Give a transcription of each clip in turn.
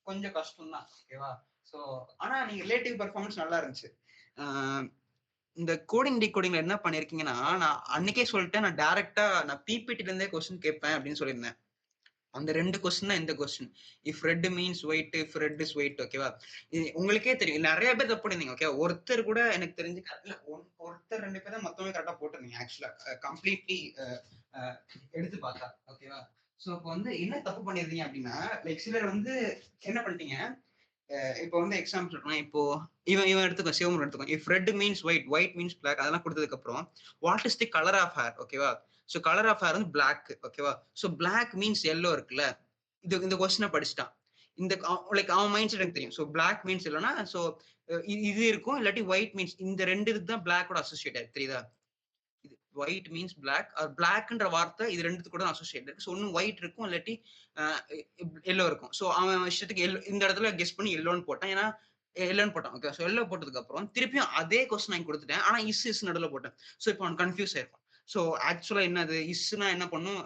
கொஞ்சம் கஷ்டம் தான். ஓகேவா? ஸோ ஆனா நீங்க ரிலேட்டிவ் பெர்ஃபார்மன்ஸ் நல்லா இருந்துச்சு. ஆ இந்த கோடிங் டிகோடிங்ல என்ன பண்ணியிருக்கீங்கன்னா, நான் அன்னைக்கே சொல்லிட்டேன். நான் டைரக்ட்டா நான் பிபிடில இருந்தே கொஸ்டின் கேட்பேன் அப்படின்னு சொல்லியிருந்தேன். அந்த 2 கொஸ்டின் தான் இந்த question. If red means white, if red is white ஓகேவா? இது உங்களுக்கே தெரியும். நெறைய பேர் தப்பு பண்ணிருந்தீங்க. ஓகேவா? ஒருத்தர் கூட எனக்கு தெரிஞ்சு இல்ல ஒருத்தர் 2 பேர் தான் மொத்தமே கரெக்ட்டா போட்டிருந்தீங்க ஆக்சுவலா. கம்ப்ளீட்லி அ எடுத்து பார்த்தா. ஓகேவா? சோ அப்ப வந்து என்ன தப்பு பண்ணியிருந்தீங்க அப்டின்னா, லைக் சிலர் வந்து என்ன பண்ணிட்டீங்க, இப்போ வந்து எக்ஸாம்பிள் சொல்றேன். இப்போ இவன் இவன் எடுத்துக்கோ, சிவம் எடுத்துக்கோ. If red means white, white means black அதெல்லாம் குடுத்ததுக்கு அப்புறம், what is the colour of hair? ஓகேவா? சோ கலர் ஆஃப் ஹேர் வந்து பிளாக். ஓகேவா? சோ பிளாக் மீன்ஸ் எல்லோ இருக்குல்ல. இந்த கொஸ்டின படிச்சுட்டான். இந்த லைக் அவன் மைண்ட் செட் எனக்கு தெரியும். சோ பிளாக் மீன்ஸ் எல்லோனா, சோ இது இருக்கும். இல்லாட்டி ஒயிட் மீன்ஸ் இந்த 2 இதுக்கு தான் பிளாக்கோட அசோசியேட் ஆயிருக்கு. தெரியுதா? இது ஒயிட் மீன்ஸ் பிளாக். பிளாக்ன்ற வார்த்தை இது 2த்துக்கு கூட அசோசியேட் இருக்கு. ஸோ ஒண்ணு ஒயிட் இருக்கும். இல்லாட்டி அ எல்லோ இருக்கும். ஸோ அவன் இஷ்டத்துக்கு இந்த இடத்துல கெஸ் பண்ணி எல்லோன்னு போட்டான். ஏன்னா எல்லோன்னு போட்டான். ஓகே. ஸோ எல்லோ போட்டதுக்கு அப்புறம் திருப்பியும் அதே கொஸ்டின் வாங்கி குடுத்துட்டேன். ஆனா இஸ் நடுவுல போட்டேன். ஸோ இப்போ அவன் கன்ஃப்யூஸ் ஆயிருப்பான். ஸோ ஆக்சுவலா என்னது? இஸ்னா என்ன பண்ணும்?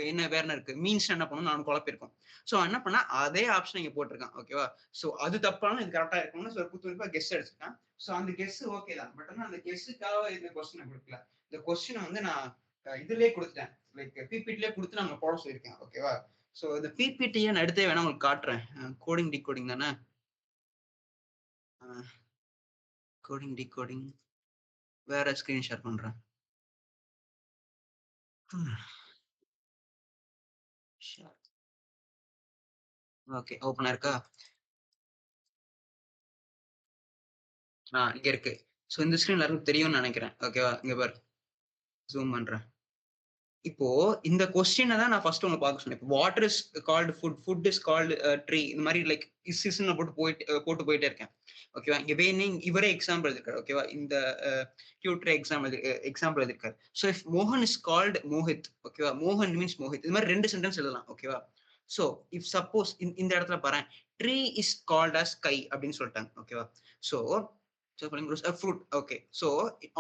என்ன வேற என்ன இருக்கு? மீன்ஸ்னா என்ன பண்ணும்? நான் குழப்பியிருக்கும். ஸோ அவன் என்ன பண்ணான்? அதே ஆப்ஷன் இங்க போட்டிருக்கான். ஓகேவா? ஸோ அது தப்பான இது கரெக்ட்டா இருக்கும்னு குத்துமதிப்பா கெஸ் அடிச்சுட்டான். ஸோ அந்த கெஸ் ஓகே தான். பட் ஆனா அந்த கெஸ்ஸுக்காக இந்த கொஸ்டின குடுக்கல. இந்த கொஸ்டின் வந்து நான் இதுலயே குடுத்துட்டேன். லைக் பிபிடிலயே குடுத்து நான் போட சொல்லியிருக்கேன். ஓகேவா? சோ இந்த பிபிடிய நான் எடுத்தே வேணா உங்களுக்கு காட்டுறேன். கோடிங் டிகோடிங் தானே? கோடிங் டிகோடிங் வேற ஸ்கிரீன் ஷேர் பண்றேன். ஓகே. ஓப்பனா இருக்கா? இங்க இருக்கு. சோ இந்த ஸ்கிரீன் எல்லாருக்கும் தெரியும்னு நெனைக்கிறேன். ஓகேவா? இங்க பாரு. ஜூம் பண்றேன். இப்போ இந்த கொஸ்டின தான் நான் ஃபர்ஸ்ட் உங்கள பார்க்க சொன்னேன். Water is called food, food is called tree. இந்த மாரி லைக் இஸ்ன்னு போட்டு போயிட்டே இருக்கேன். ஓகேவா? இங்க வேணும்னே இவரே எக்ஸாம்பிள் எழுதியிருக்காரு. ஓகேவா? இந்த டியூட்டர் எக்ஸாம்பிள் எழுதியிருக்காரு. ஸோ இஃப் மோகன் இஸ் கால்ட் மோஹித். ஓகேவா? மோகன் மீன்ஸ் மோஹித். இது மாரி 2 சென்டென்ஸ் எழுதலாம். ஓகேவா? ஸோ இஃப் சப்போஸ் இந்த இடத்துல பாரேன். Tree is called as sky அப்படின்னு சொல்லிட்டாங்க. ஓகேவா? So grows a fruit. Okay. So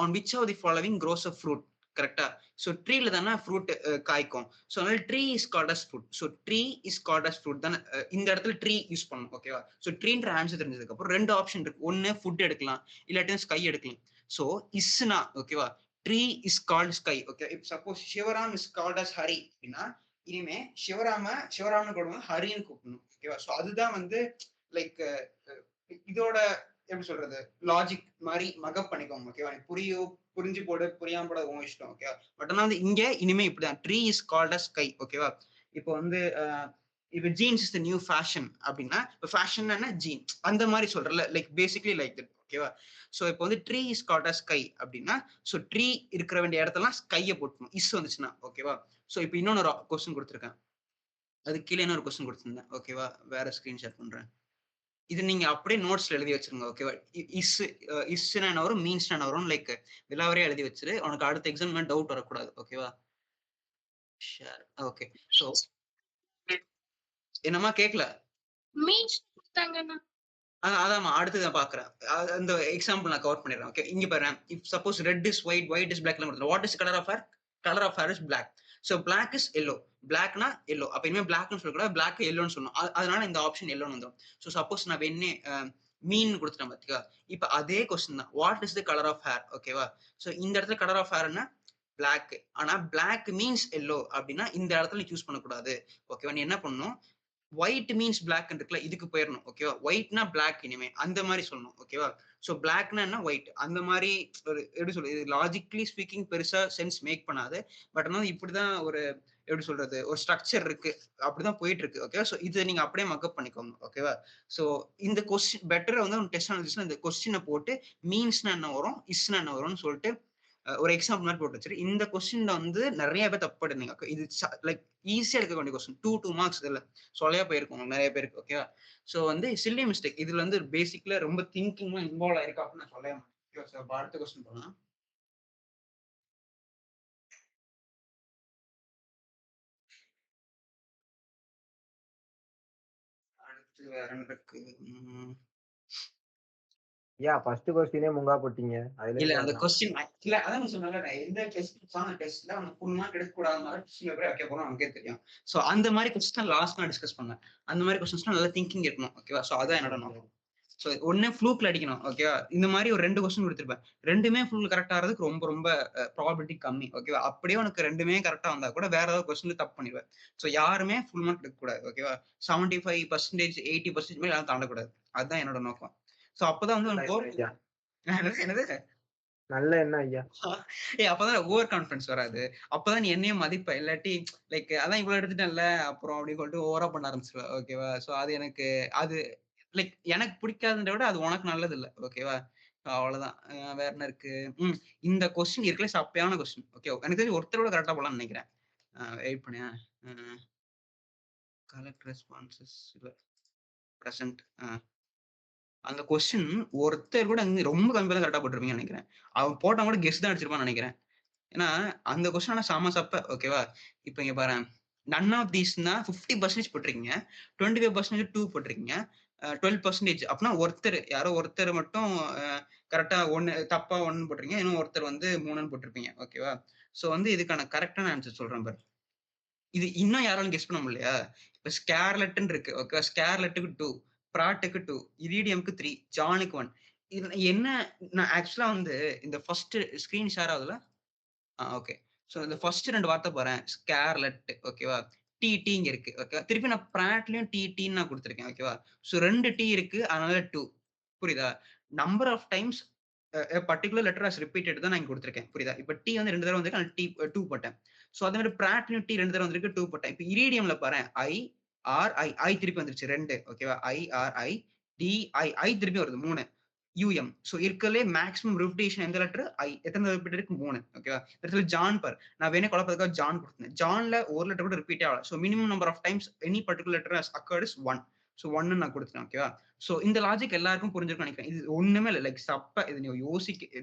on which of the following grows a fruit? கரெக்ட்டா? ஸோ ட்ரீல தானே ஃப்ரூட் காய்க்கும். ஸோ அதனால tree is called as fruit. So tree is called as fruit தானே இந்த இடத்துல ட்ரீ யூஸ் பண்ணணும். ஓகேவா? ஸோ ட்ரீன்ற ஆன்சர் தெரிஞ்சதுக்கு அப்புறம் 2 ஆப்ஷன் இருக்கு. ஒண்ணு ஃபுட் எடுக்கலாம். இல்லாட்டி ஸ்கை எடுக்கலாம். ஸோ இஸ்னா ஓகேவா? Tree is called sky. Okay. If suppose Sivaram is called as Hari அப்படின்னா, இனிமே சிவராமன்னு கூப்பிடாம ஹரின்னு கூப்பிடணும். ஓகேவா? ஸோ அதுதான் வந்து லைக் இதோட எப்படி சொல்றது? லாஜிக் மாரி மக்கப் பண்ணிக்கோங்க. ஓகேவா? புரிஞ்சு போடு, புரியாம போடு அது உன் இஷ்டம். ஓகேவா? பட் ஆனா வந்து இங்க இனிமே இப்படிதான். Tree is called as sky. ஓகேவா? இப்போ வந்து இப்ப jeans is the new fashion அப்படின்னா, இப்ப ஃபேஷன்னா என்ன? ஜீன். அந்த மாரி சொல்றேன்ல. Like basically like that. ஓகேவா? சோ இப்போ வந்து tree is called as sky அப்படின்னா, சோ ட்ரீ இருக்கிற வேண்டிய இடத்தெல்லாம் ஸ்கைய போட்டுக்கணும். இஸ் வந்துச்சுன்னா. ஓகேவா? சோ இப்ப இன்னொன்னு கொஸ்டின் குடுத்திருக்கேன். அதுக்கு கீழ இன்னொரு கொஸ்டின் குடுத்திருந்தேன். ஓகேவா? வேற ஸ்கிரீன் ஷேர் பண்றேன். இது நீங்க அப்படியே நோட்ஸ்ல எழுதி வச்சுருங்க. ஓகேவா? இஸ்னா என்ன வரும்? மீன்ஸ்னா என்ன வரும்? லைக் விலாவரியா எழுதி வச்சுரு. உனக்கு அடுத்த எக்ஸாம் டவுட் வரக்கூடாது. ஓகேவா? ஷேர். ஓகே. சோ என்னம்மா கேட்கல? மீன்ஸ் குடுத்தாங்கன்னா அதாம்மா அடுத்து நான் பார்க்குறேன். அந்த எக்ஸாம்பிள் நான் கவர் பண்ணிடுறேன். ஓகே. இங்க பாரேன். If suppose red is white, white is பிளாக்லாம் குடுத்துருக்கேன். What is colour of hair? Colour of hair is black. So black is yellow. பிளாக்னா எல்லோ. அப்ப இனிமே பிளாக்ன்னு சொல்லக்கூடாது. பிளாக் எல்லோன்னு சொல்லணும். அதனால இந்த ஆப்ஷன் எல்லோன்னு வந்துரும். சோ சப்போஸ் நான் வேணும்னே மீன் குடுத்துட்டேன் பாத்தியா? இப்ப அதே கொஸ்டின் தான். What is the colour of hair? ஓகேவா? சோ இந்த இடத்துல கலர் ஆஃப் ஹேர்ன்னா பிளாக். ஆனா பிளாக் மீன்ஸ் எல்லோ அப்டின்னா இந்த இடத்துல நீ சூஸ் பண்ணக்கூடாது. ஓகேவா? நீ என்ன பண்ணணும்? ஒயிட் மீன்ஸ் பிளாக் இருக்குல்ல இதுக்கு போயிரணும். ஓகேவா? ஒயிட்னா பிளாக் இனிமே. அந்த மாரி சொல்லணும். ஓகேவா? சோ பிளாக்னா என்ன? ஒயிட். அந்த மாரி ஒரு எப்படி சொல்றது? இது லாஜிக்கலி ஸ்பீக்கிங் பெருசா சென்ஸ் மேக் பண்ணாது. பட் ஆனா இப்படிதான் ஒரு எப்படி சொல்றது? ஒரு ஸ்ட்ரக்சர் இருக்கு. அப்படிதான் போயிட்டு இருக்கு. ஓகேவா? சோ இத நீங்க அப்படியே மக்கப் பண்ணிக்கோங்க. ஓகேவா? சோ இந்த கொஸ்டின் பெட்டரா வந்து டெஸ்ட் அனாலிசிஸ்ல இந்த கொஸ்டின போட்டு மீன்ஸ்னா என்ன வரும்? இஸ்னா என்ன வரும்னு சொல்லிட்டு ஒரு எக்ஸாம்பிள் மாரி போட்டு வச்சுரு. இந்த கொஸ்டின்ல வந்து நெறைய பேர் தப்பு பண்ணிருந்தீங்க. இது லைக் ஈஸியா எடுக்க வேண்டிய கொஸ்டின். 2 மார்க்ஸ் இதுல. சொல்லையா போயிருக்கும் நெறைய பேருக்கு. ஓகேவா? சோ வந்து சில்லி மிஸ்டேக். இதுல வந்து பேசிக்ல ரொம்ப திங்கிங்லாம் இன்வால்வ் ஆயிருக்கு அப்படின்னு நான் சொல்லவே மாட்டேன். ஓகேவா? சோ அடுத்த கொஸ்டின் போலாம். அடுத்து வேற என்ன இருக்கு? ம். ஐயா ஃபர்ஸ்ட் கொஸ்டினே முங்கா போட்டீங்க. அதுல இல்ல இருந்து அந்த அதான். கொஸ்டின் இல்ல அதான் நான் சொன்னேன்ல, எந்த டெஸ்ட்ல அவனுக்கு ஃபுல் மார்க் எடுக்கக்கூடாத மாதிரி கொஸ்டின் பேப்பரே வைக்க போறோம் நமக்கே தெரியும். சோ அந்த மாதிரி கொஸ்டின் லாஸ்ட் நான் டிஸ்கஸ் பண்ணேன். அந்த மாதிரி கொஸ்டின்ஸ்லாம் நல்லா திங்கிங் இருக்கணும். ஓகேவா? சோ அதான் என்னோட சரி சரி. நோக்கம். சோ ஒண்ணு ஃப்ளூக்ல அடிக்கணும். ஓகேவா? இந்த மாதிரி ஒரு 2 கொஸ்டின் கொடுத்திருப்பேன். 2மே ஃபுல் கரெக்ட் ஆறதுக்கு ரொம்ப ரொம்ப ப்ராபபிலிட்டி கம்மி. ஓகேவா? அப்படியே உனக்கு 2மே கரெக்ட்டா வந்தா கூட வேற ஏதாவது கொஸ்டின்ல தப்பு பண்ணிடுவேன். சோ யாருமே ஃபுல் மார்க் எடுக்கக்கூடாது. ஓகேவா? 75% 80% மேல யாரும் தாண்டக்கூடாது. அதுதான் என்னோட நோக்கம். சோ அப்பதான் வந்து நல்ல உனக்கு எண்ணம் ஐயா. என்னது? நல்ல எண்ணம் ஐயா. அப்பதான் ஓவர் கான்ஃபிடன்ஸ் வராது. அப்பதான் நீ என்னையும் மதிப்ப. இல்லாட்டி லைக் அதான் இவ்வளவு எடுத்துட்டேன்ல அப்புறம் அப்படின்னு சொல்லிட்டு ஓவரா பண்ண ஆரம்பிச்சிருவ. ஓகேவா? சோ அது எனக்கு அது லைக் எனக்கு பிடிக்காததை விட அது உனக்கு நல்லது இல்ல. ஓகேவா? அவ்வளவுதான். வேற என்ன இருக்கு? ம். இந்த கொஸ்டின் இருக்கலே சப்பையான கொஸ்டின். ஓகே. எனக்கு தெரிஞ்சு ஒருத்தரோட கரெக்டா போலாம்னு நினைக்கிறேன். வெயிட் பண்ணியா. கலெக்ட் ரெஸ்பான்சஸ் இல்ல பிரசன்ட். அந்த கொஸ்டின் ஒருத்தர் கூட ரொம்ப கம்மி தான் கரெக்டா போட்டிருப்பீங்கன்னு நினைக்கிறேன். அவன் போட்டவன் கூட கெஸ் தான் அடிச்சிருப்பான்னு நினைக்கிறேன். ஏன்னா, அந்த கொஸ்டின் ஆனா செம சப்ப. ஓகேவா? இப்ப இங்க பாரேன். நன் ஆஃப் தீஸ்ன்னா 50% போட்டிருக்கீங்க. 25% 2 போட்டிருக்கீங்க. 12% அப்பன்னா ஒருத்தர் யாரோ ஒருத்தர் மட்டும் கரெக்ட்டா 1 தப்பா 1 போட்டிருக்கீங்க. இன்னும் ஒருத்தர் வந்து 3ன்னு போட்டிருப்பீங்க. ஓகேவா? சோ வந்து இதுக்கான கரெக்ட்டான ஆன்சர் சொல்றேன் பாரு. இது இன்னும் யாராலும் கெஸ் பண்ண முடியலையா? இப்ப ஸ்கார்லெட்ன்னு இருக்கு. ஓகே. ஸ்கார்லெட்டுக்கு 2, பிராட்டுக்கு 2, இரிடியம்க்கு 3, ஜானுக்கு 1. இது என்ன நான் ஆக்சுவலா வந்து இந்த ஃபர்ஸ்ட் ஸ்கிரீன் ஷேர் ஆகுதுல்ல? ஓகே. சோ இந்த ஃபர்ஸ்ட் 2 வார்த்தை பாரேன். ஸ்கார்லெட் ஓகேவா? டி இங்க இருக்கு. ஓகே. திருப்பி நான் பிராட்லயும் டின்னு நான் குடுத்திருக்கேன். ஓகேவா? சோ 2 டி இருக்கு. அதனால 2. புரியுதா? Number of times a particular letter has repeated தான் நான் இங்க குடுத்திருக்கேன். புரியுதா? இப்ப டி வந்து 2 தடவ வந்திருக்கு. அதனால 2 போட்டேன். சோ அதே மாரி பிராட்லயும் டி 2 தடவ வந்திருக்கு. 2 போட்டேன். இப்ப இரிடியம்ல பாரேன். ஐ திருப்பி வந்துருச்சு 2 ஓகேவா? ஐ திருப்பி வருது 3. சோ இருக்கறதுலயே மேக்ஸிமம் ரிப்பிட்டேஷன் எந்த லெட்டர்? எத்தன ரிப்பீட் இருக்கு? 3. ஓகேவா? இடத்துல ஜான் பார். நான் வேணே குழப்பறதுக்காக ஜான் குடுத்தேன். ஜான்ல ஒரு லெட்டர் கூட ரிப்பீட்டே ஆகல. So minimum number of times any particular letter has occurred is 1. So 1ன்னு நான் குடுத்துட்டேன். ஓகேவா? சோ இந்த லாஜிக் எல்லாருக்கும் புரிஞ்சிருக்கும்னு நினைக்கிறேன். இது ஒண்ணுமே இல்ல. லைக் சப்ப இது நீ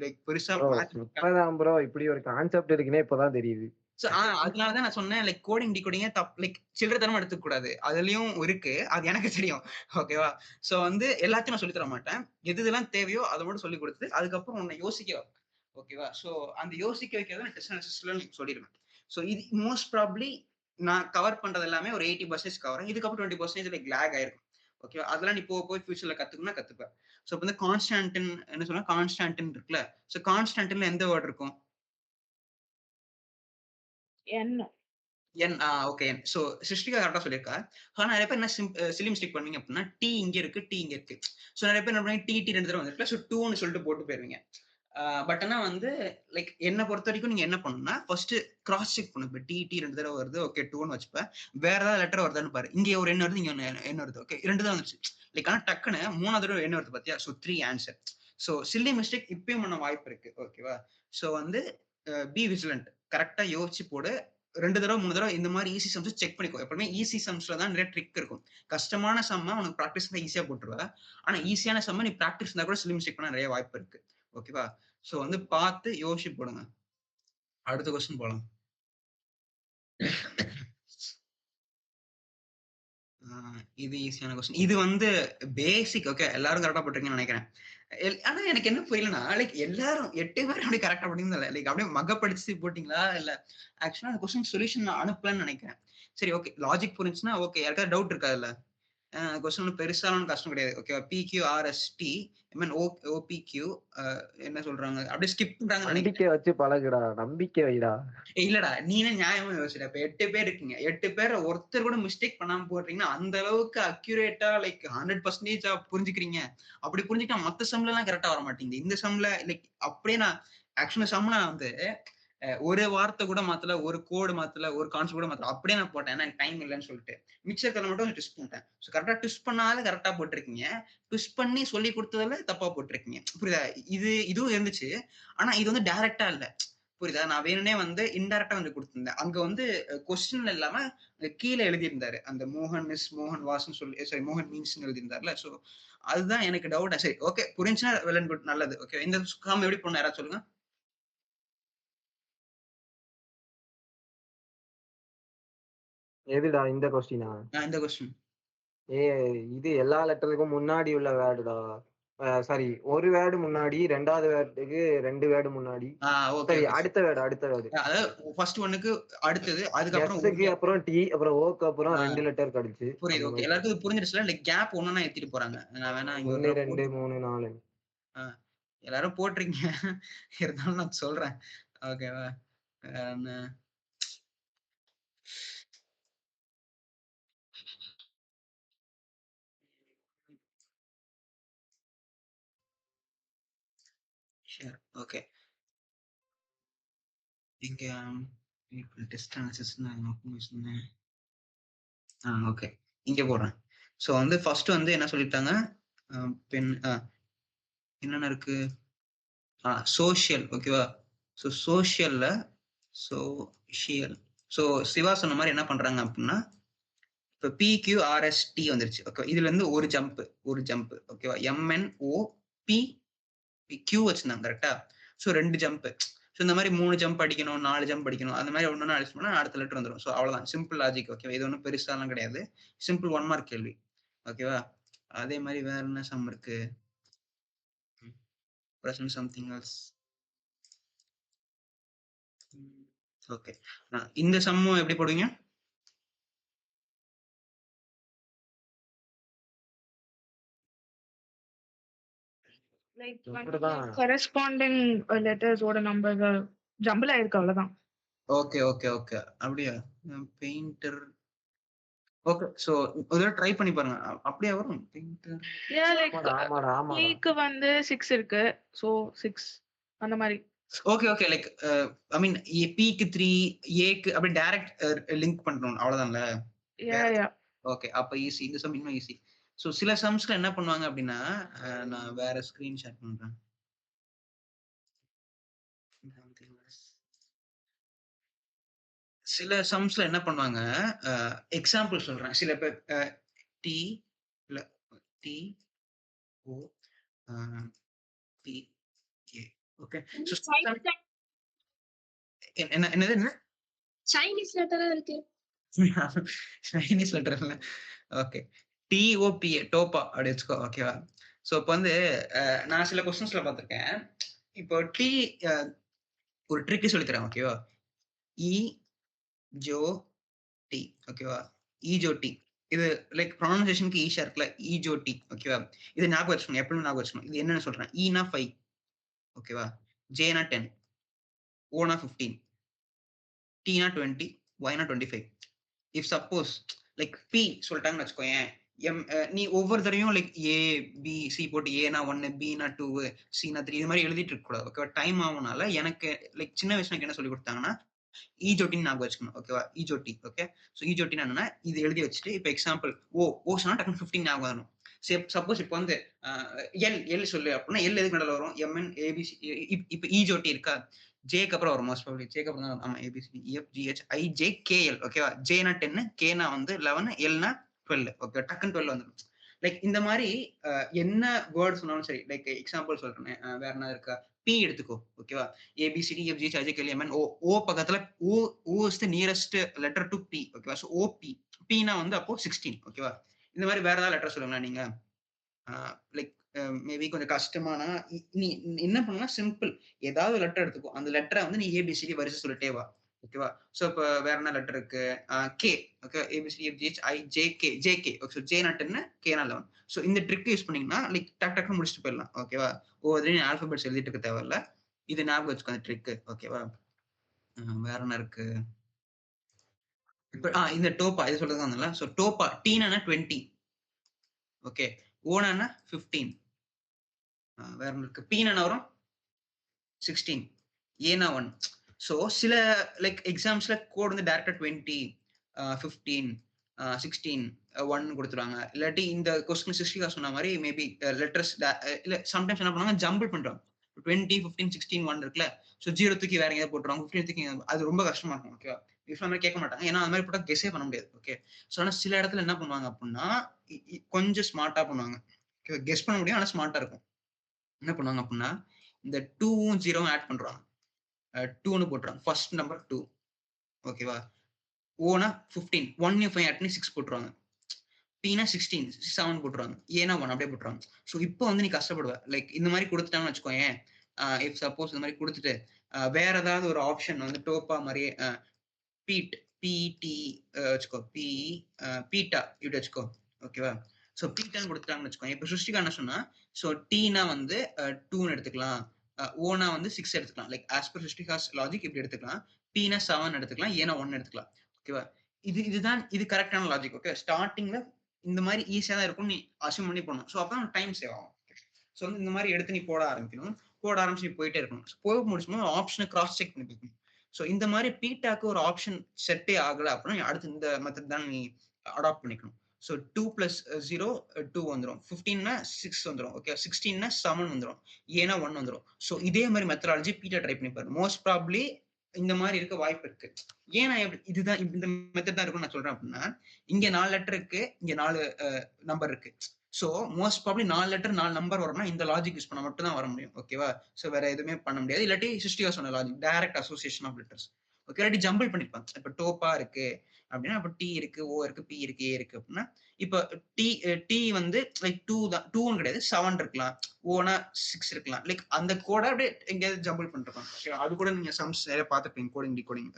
லைக் பெருசா ப்ரோ இப்பதான் ப்ரோ இப்படி ஒரு கான்செப்ட் இருக்குன்னே இப்பதான் தெரியுது. சோ அதனால தான் நான் சொன்னேன் லைக் கோடிங் டிகோடிங்க லைக் சில்லறத்தனமா எடுத்துக்க கூடாது. அதுலயும் இருக்கு. அது எனக்கு தெரியும். ஓகேவா? சோ வந்து எல்லாத்தையும் நான் சொல்லி தர மாட்டேன். எது எதெல்லாம் தேவையோ அத மட்டும் சொல்லிக் குடுத்து, அதுக்கப்புறம் உன்னை யோசிக்க வைப்பேன். ஓகேவா? சோ அந்த யோசிக்க வைக்கிறத நான் டெஸ்ட் அனாலிசிஸ்ல சொல்லிருவேன். சோ இது மோஸ்ட் ப்ராபப்லி நான் கவர் பண்றது எல்லாமே ஒரு 80% கவர். இதுக்கப்புறம் 20% லைக் லேக் ஆயிருக்கும். ஓகேவா? அதெல்லாம் நீ போக போய் ஃபியூச்சர்ல கத்துக்கணும்னா கத்துப்ப. சோ இப்ப வந்து கான்ஸ்டான்டின் என்ன சொன்னா கான்ஸ்டான்டின் இருக்குல்ல. சோ கான்ஸ்டான்டின்ல எந்த வேர்ட் இருக்கும்? என்ன ஓகே. சோ சிருஷ்டிகா கரெக்ட்டா சொல்லியிருக்கா. ஆனா நெறைய பேர் என்ன சில்லி மிஸ்டேக் பண்ணுவீங்க அப்டின்னா, இங்க இருக்கு, இங்க இருக்கு. சோ நெறைய பேர் என்ன பண்ணுவீங்க, டி 2 தடவ வந்திருக்குல்ல. சோ 2ன்னு சொல்லிட்டு போட்டு போயிருவீங்க. பட் ஆனா வந்து லைக் என்ன பொறுத்தவரைக்கும் நீங்க என்ன பண்ணணும்னா, ஃபர்ஸ்ட் கிராஸ் செக் பண்ணணும். இப்ப டி 2 தடவ வருது. ஓகே 2ன்னு வச்சுப்ப. வேற ஏதாவது லெட்டர் வருதான்னு பாரு. இங்க ஒரு எண் வருது, இங்க ஒண்ணு எண் வருது. ஓகே 2 தான் வந்துச்சு. லைக் ஆனா டக்குன்னு 3வது தடவ எண் வருது பாத்தியா? So 3 answer. So chilli mistake இப்பயும் பண்ண வாய்ப்பு இருக்கு. ஓகேவா? சோ வந்து பி விஜிலன்ட். கரெக்ட்டா யோசிச்சு போடு. 2 தடவ, 3 தடவ இந்த மாரி ஈஸி சம்ஸ் செக் பண்ணிக்கோ. எப்பவுமே ஈஸி சம்ஸ்ல தான் நிறைய ட்ரிக் இருக்கும். கஷ்டமான சம்ம உனக்கு பிராக்டிஸ் இருந்தா ஈஸியா போட்டுருவ. ஆனா ஈஸியான சம்ம நீ பிராக்டிஸ் இருந்தா கூட சில்லி மிஸ்டேக் பண்ண நிறைய வாய்ப்பு இருக்கு. ஓகேவா? சோ வந்து பார்த்து யோசிச்சு போடுங்க. அடுத்த கொஸ்டின் போலாம். இது ஈஸியான கொஸ்டின். இது வந்து பேசிக் ஓகே. எல்லாரும் கரெக்ட்டா போட்டுருக்கீங்கன்னு நினைக்கிறேன். ஆனா எனக்கு என்ன புரியலன்னா, லைக் எல்லாரும் 8 பேரும் அப்படியே கரெக்ட்டா போட்டீங்கன்னு லைக் அப்படியே மகப்படுத்தி போட்டீங்களா? இல்ல ஆக்சுவலா அந்த கொஸ்டின் சொல்யூஷன் நான் அனுப்பலன்னு நினைக்கிறேன். சரி ஓகே. லாஜிக் புரிஞ்சுச்சுன்னா ஓகே. யாருக்காவது டவுட் இருக்கா இதுல? கொஸ்டின் ஒண்ணும் பெருசான கஷ்டம் கிடையாது. ஓகேவா? பிக்யூஆர்எஸ்டி ஐ மீன் ஓபிக்யூ என்ன சொல்றாங்க? அப்படியே ஸ்கிப் பண்றாங்கன்னு நினைக்கிறேன். நம்பிக்கை வச்சு பழகுடா. நம்பிக்கை வைடா. இல்லடா நீனே நியாயமா யோசிடா. இப்ப 8 பேர் இருக்கீங்க. 8 பேர்ல ஒருத்தர் கூட மிஸ்டேக் பண்ணாம போடுறீங்கன்னா, அந்த அளவுக்கு அக்யூரேட்டா லைக் 100% புரிஞ்சுக்கிறீங்க. அப்படி புரிஞ்சுட்டா மத்த சம்ல எல்லாம் கரெக்ட்டா வர மாட்டேங்குது. இந்த சம்ல லைக் அப்படியே நான் ஆக்சுவலா சம்ல வந்து ஒரு வார்த்தை கூட மாத்தல, ஒரு கோடு மாத்தல, ஒரு கான்செப்ட் கூட மாத்தல. அப்படியே நான் போட்டேன். ஏன்னா எனக்கு டைம் இல்லன்னு சொல்லிட்டு. மிச்ச இருக்கிறத மட்டும் ட்விஸ்ட் பண்ணிட்டேன். சோ கரெக்ட்டா ட்விஸ்ட் பண்ணாத கரெக்ட்டா போட்டிருக்கீங்க. ட்விஸ்ட் பண்ணி சொல்லிக் குடுத்ததுல தப்பா போட்டிருக்கீங்க. புரியுதா? இதுவும் இருந்துச்சு. ஆனா இது வந்து டைரக்ட்டா இல்ல. புரியுதா? நான் வேணும்னே வந்து இன்டைரக்ட்டா வந்து குடுத்திருந்தேன். அங்க வந்து கொஸ்டின்ல இல்லாம கீழ எழுதியிருந்தாரு. அந்த மோகன் வாஸ்ன்னு சொல்லி சாரி மோகன் மீன்ஸ்ன்னு எழுதியிருந்தார்ல. சோ அதுதான் எனக்கு டவுட்டா. சரி ஓகே. புரிஞ்சுச்சுன்னா வெல் அண்ட் குட் நல்லது. ஓகே. இந்த சம் எப்படி பண்ணணும் யாராவது சொல்லுங்க? எதுடா இந்த கொஸ்டினா? இந்த கொஸ்டின். இது எல்லா லெட்டருக்கும் முன்னாடி உள்ள வேர்டுடா. சாரி, ஒரு வேர்டு முன்னாடி, 2வது வேர்டுக்கு 2 வேர்டு முன்னாடி. ஓகே சரி, ஓகே. அடுத்த வேர்டு. அதாவது ஃபர்ஸ்ட் ஒன்னுக்கு அடுத்தது, அதுக்கப்புறம் எஸ்ஸுக்கு அப்புறம் டி, அப்புறம் ஓக்கு அப்புறம் 2 லெட்டர் கழிச்சு. புரியுது. அந்த ஓகே, மாதிரி. எல்லாருக்கும் இது புரிஞ்சிருச்சுல. லைக் கேப் ஒண்ணா ஏத்திட்டு போறாங்க. நான் வேணா இங்க 1, 2, 3, 4. எல்லாரும் போட்டுறீங்க. இருந்தாலும் நான் சொல்றேன். ஓகேவா? என்ன ஷேர். ஓகே, இங்க டெஸ்ட் அனாலிசிஸ் சொன்னேன். ஓகே, இங்க போடுறேன். ஸோ வந்து ஃபர்ஸ்ட் வந்து என்ன சொல்லிட்டாங்க, பென் என்னென்ன இருக்கு, சோஷியல். ஓகேவா? ஸோ சோஷியல்ல சோஷியல். ஸோ சிவா சொன்ன மாதிரி என்ன பண்றாங்க அப்படின்னா, இப்போ பிக்யூஆர்எஸ்டி வந்துருச்சு. ஓகே, இதுல இருந்து ஒரு ஜம்ப். ஓகேவா? எம்என்ஓ பி கியூ வச்சிருந்தாங்க கரெக்டா? So 2 jump. ஸோ இந்த மாதிரி 3 ஜம்ப் அடிக்கணும், 4 ஜம்ப் அடிக்கணும், அந்த மாதிரி ஒன்று அடிச்சு பண்ணா அடுத்த லெட்டர் வந்துடும். ஸோ அவ்வளோதான், சிம்பிள் லாஜிக். ஓகேவா? இது ஒன்றும் பெருசாலாம் கிடையாது. சிம்பிள் 1 மார்க் கேள்வி. ஓகேவா? அதே மாதிரி வேற என்ன சம் இருக்கு? Present something else. ஓகே, இந்த சம்மும் எப்படி போடுவீங்க? லைக் இப்படிதான். கரஸ்பாண்டிங் லெட்டர்ஸோட நம்பர் ஜம்பிள் ஆயிருக்கு, அவ்வளவுதான். ஓகே ஓகே ஓகே, அப்படியா? பெயிண்டர். ஓகே, சோ ஒரு ட்ரை பண்ணி பாருங்க, அப்படியே வரும். பெயிண்டர். லைக் ஆமாடா. க்கு வந்து 6 இருக்கு. சோ 6 அந்த மாதிரி. ஓகே ஓகே, லைக் ஐ மீன் பிக்கு 3, ஏக்கு அப்படி டைரக்ட் லிங்க் பண்றோம், அவ்வளவுதான்ல. யா ஓகே, அப்ப ஈஸி. இந்த சம் இன்னும் ஈஸி. ஸோ சில சம்ஸ்ல என்ன பண்ணுவாங்க அப்படின்னா, நான் வேற ஸ்கிரீன் ஷேர் பண்றேன். சில சம்ஸ்ல என்ன பண்ணுவாங்க, எக்ஸாம்பிள் சொல்றேன். சில பேர் டி இல்ல D O B A. Okay, என்னது என்ன சைனீஸ் லெட்டரா இருக்கு. சைனீஸ் லெட்டர் இல்ல. ஓகே, டிஓபிஏ டோப்பா அப்படி வச்சுக்கோ. ஓகேவா? ஸோ இப்போ வந்து நான் சில கொஸ்டின்ஸ்ல பார்த்துருக்கேன். இப்போ டி ஒரு ட்ரிக்கு சொல்லித்தரேன். ஓகேவா? இ ஜோ டி. ஓகேவா? ஈஜோ டி. இது லைக் ப்ரொனன்சியேஷனுக்கு ஈஸியா இருக்குல்ல, ஈஜோ டி. ஓகேவா? இது ஞாபகம் வச்சுக்கணும், எப்பவுமே ஞாபகம் வச்சுக்கணும். இது என்னன்னு சொல்றேன். ஈனா 5. ஓகேவா? ஜேனா 10, ஓனா 15, டீனா 20, ஒய்னா 25. இஃப் சப்போஸ் லைக் பி சொல்லிட்டாங்கன்னு வச்சுக்கோயேன், நீ ஒவ்வொரு தடவையும் லைக் ஏ பி சி போட்டு ஏனா 1, பினா 2, சினா 3 இது மாதிரி எழுதிட்டு இருக்க கூடாது. ஓகேவா? டைம் ஆகுனால எனக்கு லைக் சின்ன வயசுல எனக்கு என்ன சொல்லி கொடுத்தாங்கன்னா, ஈஜோட்டின்னு ஞாபகம் வச்சுக்கணும். ஓகேவா? ஈஜோட்டி. ஓகே, ஸோ ஈஜோட்டின்னு என்னன்னா, இது எழுதி வச்சுட்டு இப்போ எக்ஸாம்பிள் ஓ சொன்னா டக்குனு 15 ஞாபகம் வரணும். சப்போஸ் இப்போ வந்து எல் சொல்லு அப்படின்னா, எல் எதுக்கு நடுவில் வரும்? M N A B C. இப்போ ஈஜோட்டி இருக்கா, ஜேக்கு அப்புறம் வரும். மோஸ்ட் ப்ராபபிலி ஜேக்கு அப்புறம் தான். ஆமா, A B C F G H I J K L. ஓகேவா? ஜேனா 10, கேனா வந்து 11, எல்னா 12. ஓகே, டக்குன்னு 12 வந்துடும். லைக் இந்த மாதிரி என்ன வேர்ட் சொன்னாலும் சரி. லைக் எக்ஸாம்பிள் சொல்றேன், வேற என்ன இருக்கா, பி எடுத்துக்கோ. ஓகேவா? A B C D F G H I J K L M N O. O பக்கத்துல O is the nearest letter to B. ஓகேவா? So O B. பினா வந்து அப்போ 16. ஓகேவா? இந்த மாதிரி வேற ஏதாவது லெட்டர் சொல்லுங்களா நீங்க. லைக் மேபி கொஞ்சம் கஷ்டமானா நீ என்ன பண்ணா, சிம்பிள் ஏதாவது லெட்டர் எடுத்துக்கோ. அந்த லெட்டரை வந்து நீ ஏபிசிடி வரிசை சொல்லிட்டே வா. ஓகேவா? ஸோ இப்போ வேற என்ன லெட்டர் இருக்கு, K. Okay, A B C D F G H I J K, J K. Okay, so ஜேனா 10, கேனா 11. ஸோ இந்த ட்ரிக் யூஸ் பண்ணீங்கன்னா லைக் டக்கு முடிச்சுட்டு போயிடலாம். ஓகேவா? ஒவ்வொரு ஆல்பபெட்ஸ் எழுதிட்டு இருக்க தேவையில்ல. இது ஞாபகம் வச்சுக்கோ அந்த ட்ரிக். ஓகேவா? வேற என்ன இருக்கு? இப்போ இந்த டோப்பா இது சொல்றது வந்தல. ஸோ டோப்பா டீனா 20. ஓகே, ஓனா 15. வேற என்ன இருக்கு? பீனா வரும் 16, ஏனா 1. ஸோ சில லைக் எக்ஸாம்ஸ்ல கோட் வந்து டேரக்டா 20, 15, 16, 1 கொடுத்துருவாங்க. இல்லாட்டி இந்த கொஸ்டின் 60 சொன்ன மாதிரி மேபி லெட்டர்ஸ் இல்ல சம்டைம்ஸ் என்ன பண்ணுவாங்க, ஜம்பிள் பண்றாங்க. 20, 15, 16, 1 இருக்குல்ல. ஸோ 0 தூக்கி வேற எங்கேயாவது போட்டுருவாங்க, 15 தூக்கி அது ரொம்ப கஷ்டமா இருக்கும். ஓகேவா? யூஸ்வலா மாதிரி கேட்க மாட்டாங்க, ஏன்னா அந்த மாதிரி போட்டா கெஸே பண்ண முடியாது. ஓகே, ஸோ ஆனால் சில இடத்துல என்ன பண்ணுவாங்க அப்படின்னா, கொஞ்சம் ஸ்மார்ட்டா பண்ணுவாங்க. கெஸ் பண்ண முடியும், ஆனால் ஸ்மார்ட்டா இருக்கும். என்ன பண்ணுவாங்க அப்படின்னா, இந்த 2வும் 0வும் ஆட் பண்றாங்க. 2ன்னு போட்டுறாங்க. First number 2. ஓகேவா? ஓனா 15, 1 5 ஆட் பண்ணி 6 போட்டுருவாங்க. Pனா 16 7 போட்டுருவாங்க, ஏனா 1 அப்படியே போட்டுருவாங்க. ஸோ இப்போ வந்து நீ கஷ்டப்படுவ. லைக் இந்த மாதிரி கொடுத்துட்டாங்கன்னு வச்சுக்கோயேன், இஃப் சப்போஸ் இந்த மாதிரி கொடுத்துட்டு வேற ஏதாவது ஒரு ஆப்ஷன் வந்து டோப்பா மாதிரியே பீட் பிடி வச்சுக்கோ, பி பீட்டா இப்படி வச்சுக்கோ, ஓகேவா? ஸோ பீட்டான்னு கொடுத்துட்டாங்கன்னு வச்சுக்கோங்க. இப்போ சுஷ்டிகா என்ன சொன்னா, ஸோ டீனா வந்து 2ன்னு எடுத்துக்கலாம், ஓனா வந்து 6 எடுத்துக்கலாம். லைக் ஆஸ் பர் சுஷ்டிகாஸ் லாஜிக் இப்படி எடுத்துக்கலாம். பீனா 7 எடுத்துக்கலாம், ஏனா 1 எடுத்துக்கலாம், ஓகேவா? இது கரெக்டான லாஜிக். ஓகே, ஸ்டார்டிங்ல இந்த மாதிரி ஈஸியா தான் இருக்கும், நீ அசியூம் பண்ணி போகணும். ஸோ அப்பதான் டைம் சேவ் ஆகும். ஸோ வந்து இந்த மாதிரி எடுத்து நீ போட ஆரம்பிக்கணும். போட ஆரம்பிச்சு நீ போயிட்டே இருக்கணும். போக முடிச்சுமோ ஆப்ஷனை கிராஸ் செக் பண்ணி பார்க்கணும். ஸோ இந்த மாதிரி பீட்டாக்கு ஒரு ஆப்ஷன் செட்டே ஆகல அப்படின்னா அடுத்து இந்த மெத்தட் தான் நீ அடாப்ட் பண்ணிக்கணும். ஸோ 2 + 0 2 வந்துடும், 15னா 6 வந்துடும், ஓகே, 16னா 7 வந்துடும், ஏன்னா 1 வந்துடும். ஸோ இதே மாதிரி மெத்தடாலஜி பீட்டா ட்ரை பண்ணி பாரு. மோஸ்ட் ப்ராப்ளி இந்த மாதிரி இருக்க வாய்ப்பு இருக்கு. ஏன் நான் இதுதான் இந்த மெத்தட் தான் இருக்கும்னு நான் சொல்றேன் அப்படின்னா, இங்க 4 லெட்டர் இருக்கு, இங்க 4 நம்பர் இருக்கு. So most probably 4 letter 4 number வரணும்னா இந்த லாஜிக் யூஸ் பண்ண மட்டும் தான் வர முடியும், ஓகேவா? ஸோ வேற எதுவுமே பண்ண முடியாது. இல்லாட்டி சிருஷ்டிகா சொன்ன logic direct association of letters, okay. இல்லாட்டி ஜம்பிள் பண்ணிப்பாங்க. இப்போ டோப்பா இருக்கு அப்படின்னா அப்ப டி இருக்கு, ஓ இருக்கு, பி இருக்கு, ஏ இருக்கு அப்படின்னா இப்போ டி வந்து லைக் 2 தான், 2 கிடையாது, 7 இருக்கலாம், ஓனா 6 இருக்கலாம். லைக் அந்த கோட அப்படியே எங்கேயாவது ஜம்பிள் பண்ணிருப்பாங்க, ஓகே. அது கூட நீங்க சம்ஸ் நிறைய பார்த்துருப்பீங்க கோடிங் டிகோடிங்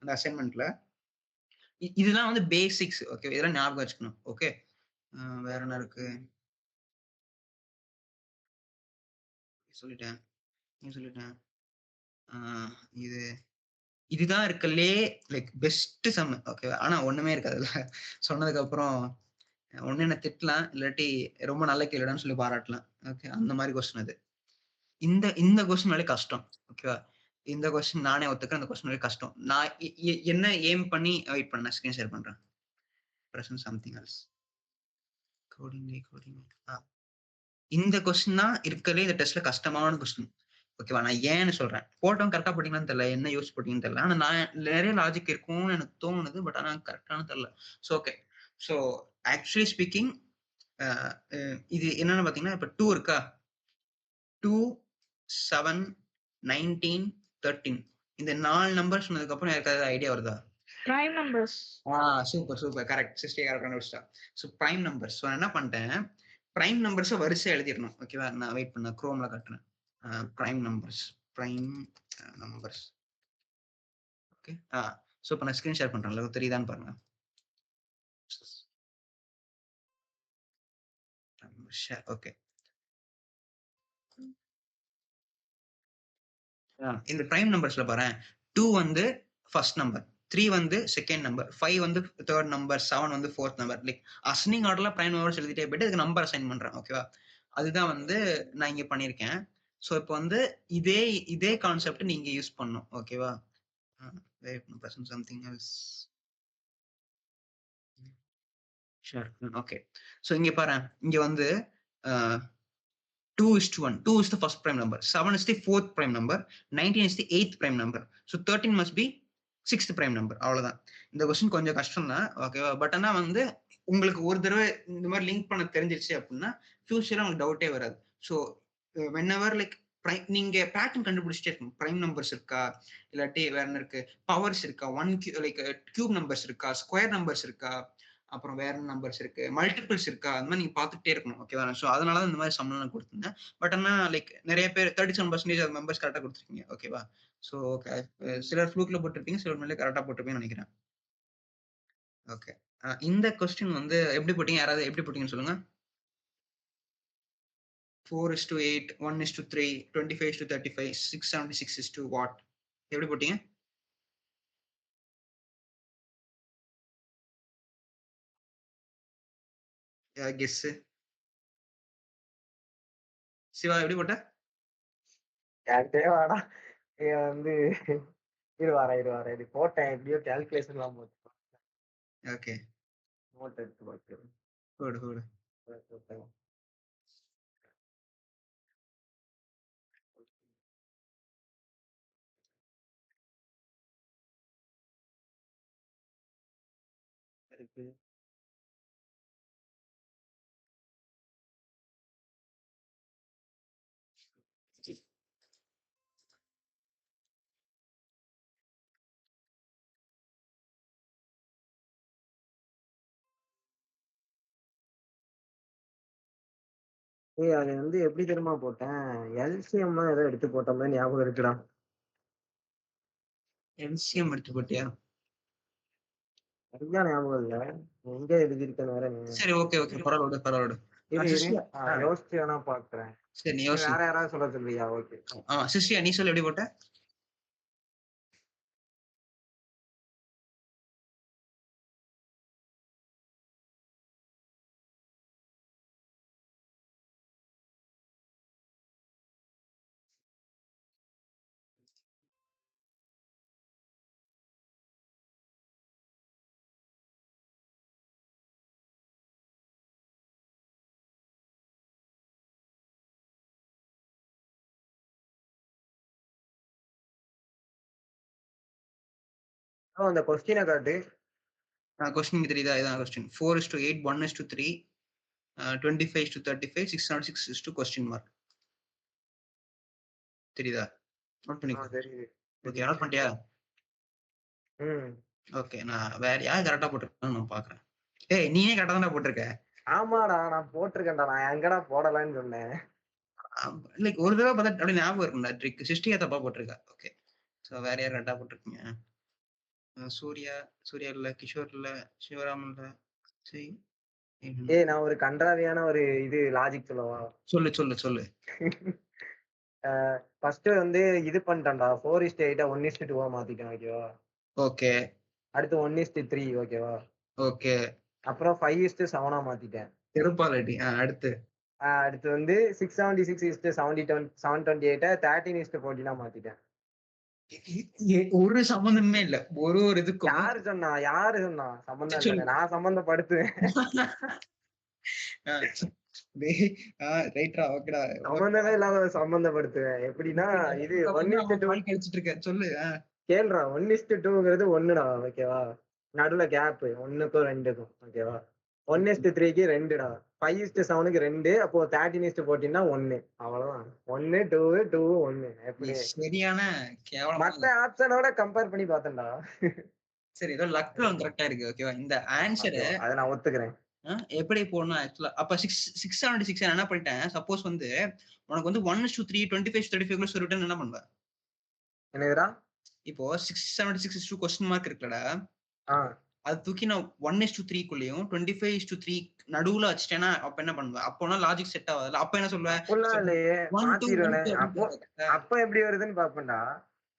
அந்த அசைன்மெண்ட்ல. இதெல்லாம் வந்து பேசிக்ஸ், ஓகே. இதெல்லாம் ஞாபகம் வச்சுக்கணும், ஓகே. வேற என்ன இருக்கு சொல்லிட்டேன், சொல்லிட்டேன். இது இதுதான் இருக்கலே லைக் பெஸ்ட் சம், ஓகே. ஆனா ஒண்ணுமே இருக்காதுல்ல. சொன்னதுக்கு அப்புறம் ஒண்ணு என்ன திட்டலாம், இல்லாட்டி ரொம்ப நல்ல கேள்விடான்னு சொல்லி பாராட்டலாம், ஓகே. அந்த மாதிரி கொஸ்டின் அது. இந்த கொஸ்டின் கஷ்டம், ஓகேவா? இந்த கொஸ்டின் நானே ஒத்துக்கிறேன், இந்த கொஸ்டின் கஷ்டம். நான் என்ன எய்ம் பண்ணி வெயிட் பண்ண ஸ்கிரீன் ஷேர் பண்றேன். Present something else coding. இந்த கொஸ்டின் தான் இருக்கறதுல இந்த டெஸ்ட்ல கஷ்டமான கொஸ்டின், ஓகேவா? நான் ஏன்னு சொல்றேன். போட்டவங்க கரெக்டா போட்டீங்களான்னு தெரியல, என்ன யோசிச்சு போட்டீங்கன்னு தெரியல. ஆனா நான் நிறைய லாஜிக் இருக்கும்னு எனக்கு தோணுது, பட் ஆனா கரெக்டானு தெரியல. So okay. So actually speaking இது என்னன்னு பாத்தீங்கன்னா, இப்ப 2 இருக்கா, 2, 7, 19, 13 இந்த 4 நம்பர் சொன்னதுக்கு அப்புறம் யாருக்காவது ஐடியா வருதா? prime numbers. Super super, correct. 60 கரெக்டா. So prime numbers. ஸோ என்ன பண்ணிட்டேன், பிரைம் நம்பர்ஸை வரிசையா எழுதிடணும், ஓகேவா? நான் வெயிட் பண்ண குரோம்ல காட்டுறேன். Prime numbers, prime numbers, okay. So இப்போ நான் ஸ்கிரீன் ஷேர் பண்றேன்ல, தெரியுதான்னு பாருங்க. ஓகே. இந்த பிரைம் நம்பர்ஸ்ல பாரு, 2 வந்து ஃபர்ஸ்ட் நம்பர், 3 வந்து செகண்ட் நம்பர், 5 வந்து தேர்ட் நம்பர், 7 வந்து ஃபோர்த் நம்பர். லைக் அசனிங் ஆர்டர்ல பிரைம் நம்பர்ஸ் எழுதிட்டே போயிட்டு அதுக்கு நம்பர் அசைன் பண்றேன், ஓகேவா? அதுதான் வந்து நான் இங்க பண்ணிருக்கேன். ஸோ இப்போ வந்து இதே இதே கான்செப்ட் நீங்க யூஸ் பண்ணும், ஓகேவா? Something else. Sure, okay. So இங்க பாரு, இங்க வந்து 2:1. 2 is the first prime number. 7 is the fourth prime number. 19 is the eighth prime number. So 13 must be sixth prime number. அவ்வளவுதான். இந்த கொஸ்டின் கொஞ்சம் கஷ்டம் தான், ஓகேவா? பட் ஆனா வந்து உங்களுக்கு ஒரு தடவை இந்த மாதிரி லிங்க் பண்ண தெரிஞ்சிருச்சு அப்படின்னா ஃபியூச்சர்ல உங்களுக்கு டவுட்டே வராது. ஸோ வென்எவர் லைக் நீங்க பேட்டர்ன் கண்டுபிடிச்சிட்டே இருக்கணும். பிரைம் நம்பர்ஸ் இருக்கா, இல்லாட்டி வேற என்ன இருக்கு, பவர்ஸ் இருக்கா, லைக் கியூப் நம்பர்ஸ் இருக்கா, ஸ்கொயர் நம்பர்ஸ் இருக்கா, அப்புறம் வேற நம்பர்ஸ் இருக்கு, மல்டிபிள்ஸ் இருக்கா, அந்த மாதிரி நீங்க பார்த்துட்டே இருக்கணும், ஓகேவா? ஸோ அதனால தான் இந்த மாதிரி சம்பளம் கொடுத்துருந்தேன். பட் ஆனா லைக் நிறைய பேர் 37% மெம்பர்ஸ் கரெக்டா கொடுத்துருக்கீங்க, ஓகேவா? ஸோ சிலர் ஃப்ளூக்ல போட்டிருப்பீங்க, சிலர் மேலே கரெக்டா போட்டிருப்பீங்கன்னு நினைக்கிறேன், ஓகே. இந்த கொஸ்டின் வந்து எப்படி போட்டீங்க, யாராவது எப்படி போட்டீங்கன்னு சொல்லுங்க. 4:8, 1:3, 25:35, 676 வாட், எப்படி போட்டீங்க? கெஸ். சிவா எப்படி போட்ட? என்கிட்டே வாடா. வந்து இருவாரா இது போட்டேன், எப்படியோ கால்குலேஷன் எல்லாம் போட்டு ஓகே, நோட் எடுத்து போட்டு போடு போடு. இருக்கு. அது வந்து எப்படி தெரியுமா போட்டேன்? எல்சிஎம்லாம் ஏதோ எடுத்து போட்ட மாரி ஞாபகம் இருக்குடா. எல்சிஎம் எடுத்து போட்டியா? சரியா ஞாபகம் இல்ல. எங்க எழுதியிருக்கேன்னு வேற சரி, ஓகே, ஓகே. பரவாயில்ல, பரவாயில்ல. இரு, இரு. சிஸ்டியா? யோசிச்சு வேணா பாக்குறேன். சரி, நீ நீ யோசி. வேற யாராவது சொல்ல சொல்றியா? ஓகே. சிஸ்டியா நீ சொல்லு எப்படி போட்ட? அந்த கொஸ்டினை காட்டு. கொஸ்டின் தெரியுதா? இதான் கொஸ்டின். 4:8, 1:3, 25:35, 606 question mark. தெரியுதா? நோட் பண்ணிக்கோ. தெரியுது. ஓகே, நோட் பண்ணிட்டியா? ஓகே, நான் வேற யார் கரெக்டா போட்டிருக்கேன்னு நான் பாக்குறேன். ஏய், நீயே கரெக்டா தானே போட்டிருக்க? ஆமாடா, நான் போட்டிருக்கேன்டா. நான் எங்கடா போடலான்னு சொன்னேன். லைக் ஒரு தடவை பார்த்தா அப்படியே ஞாபகம் இருக்கும்ல. ட்ரிக் சிஸ்டியா தப்பா போட்டிருக்கா. ஓகே, ஸோ வேற யார் கரெக்டா போட்டிருக்கீங்க? சூர்யா இல்ல, கிஷோர் இல்ல, சிவராமன் இல்ல. சரி, நான் ஒரு கன்றாவியான ஒரு லாஜிக் சொல்லவா? சொல்லு, சொல்லு, சொல்லு. ஃபர்ஸ்ட் வந்து இது பண்ணிட்டேன்டா. 4:8 1:2 மாத்திட்டேன். ஓகேவா? ஓகே. அடுத்து 1:3. ஓகேவா? ஓகே. அப்புறம் 5:7 மாத்திட்டேன். திருப்பாலடி. அடுத்து அடுத்து வந்து 676:728 13:14 மாத்திட்டேன். ஒரு சம்பந்தமே இல்ல. ஒரு இதுக்கும் யாரு சொன்னா சம்பந்தம் இல்ல? நான் சம்பந்தப்படுத்துவேன். ரைட்ரா, ஓகேடா. சம்பந்தமே இல்லாம சம்பந்தப்படுத்துவேன். எப்படின்னா இது 1:2 கழிச்சிட்டு இருக்க. சொல்லு. கேளுடா. 1:2ங்கிறது 1டா. ஓகேவா? நடுவுல கேப் 1க்கும் 2க்கும். ஓகேவா? 1:3க்கு 2டா. 5:7க்கு 2. அப்போ 13:14 1. அவ்வளவுதான். 1 2 2 1. எப்படி? சரியான கேவலம். மத்த ஆப்ஷனோட கம்பேர் பண்ணி பார்த்தேன்டா. சரி, ஏதோ லக்ல வந்திருக்கா இருக்கு. ஓகேவா? இந்த ஆன்சர் அத நான் ஒத்துக்கிறேன். எப்படி போடணும் ஆக்சுவலா? அப்ப 676 என்ன பண்ணிட்டேன். சப்போஸ் வந்து உனக்கு வந்து 1:3, 25:35 சொல்லிட்டு என்ன பண்ணுவ? என்னதுடா? இப்போ 676 கொஸ்டின் மார்க் இருக்குல்லடா, அது தூக்கி நான் 1:3க்குள்ளயும் 25:3 நடுவுல வச்சுட்டேன்னா அப்ப என்ன பண்ணுவேன்? அப்போனா லாஜிக் செட் ஆகாதுல்ல. அப்ப என்ன சொல்லுவேன்? அப்படிலாம் இல்லையே. 1 2 1 மாத்திருவேனே. 2 அப்ப எப்படி வருதுன்னு பாப்பேன்டா.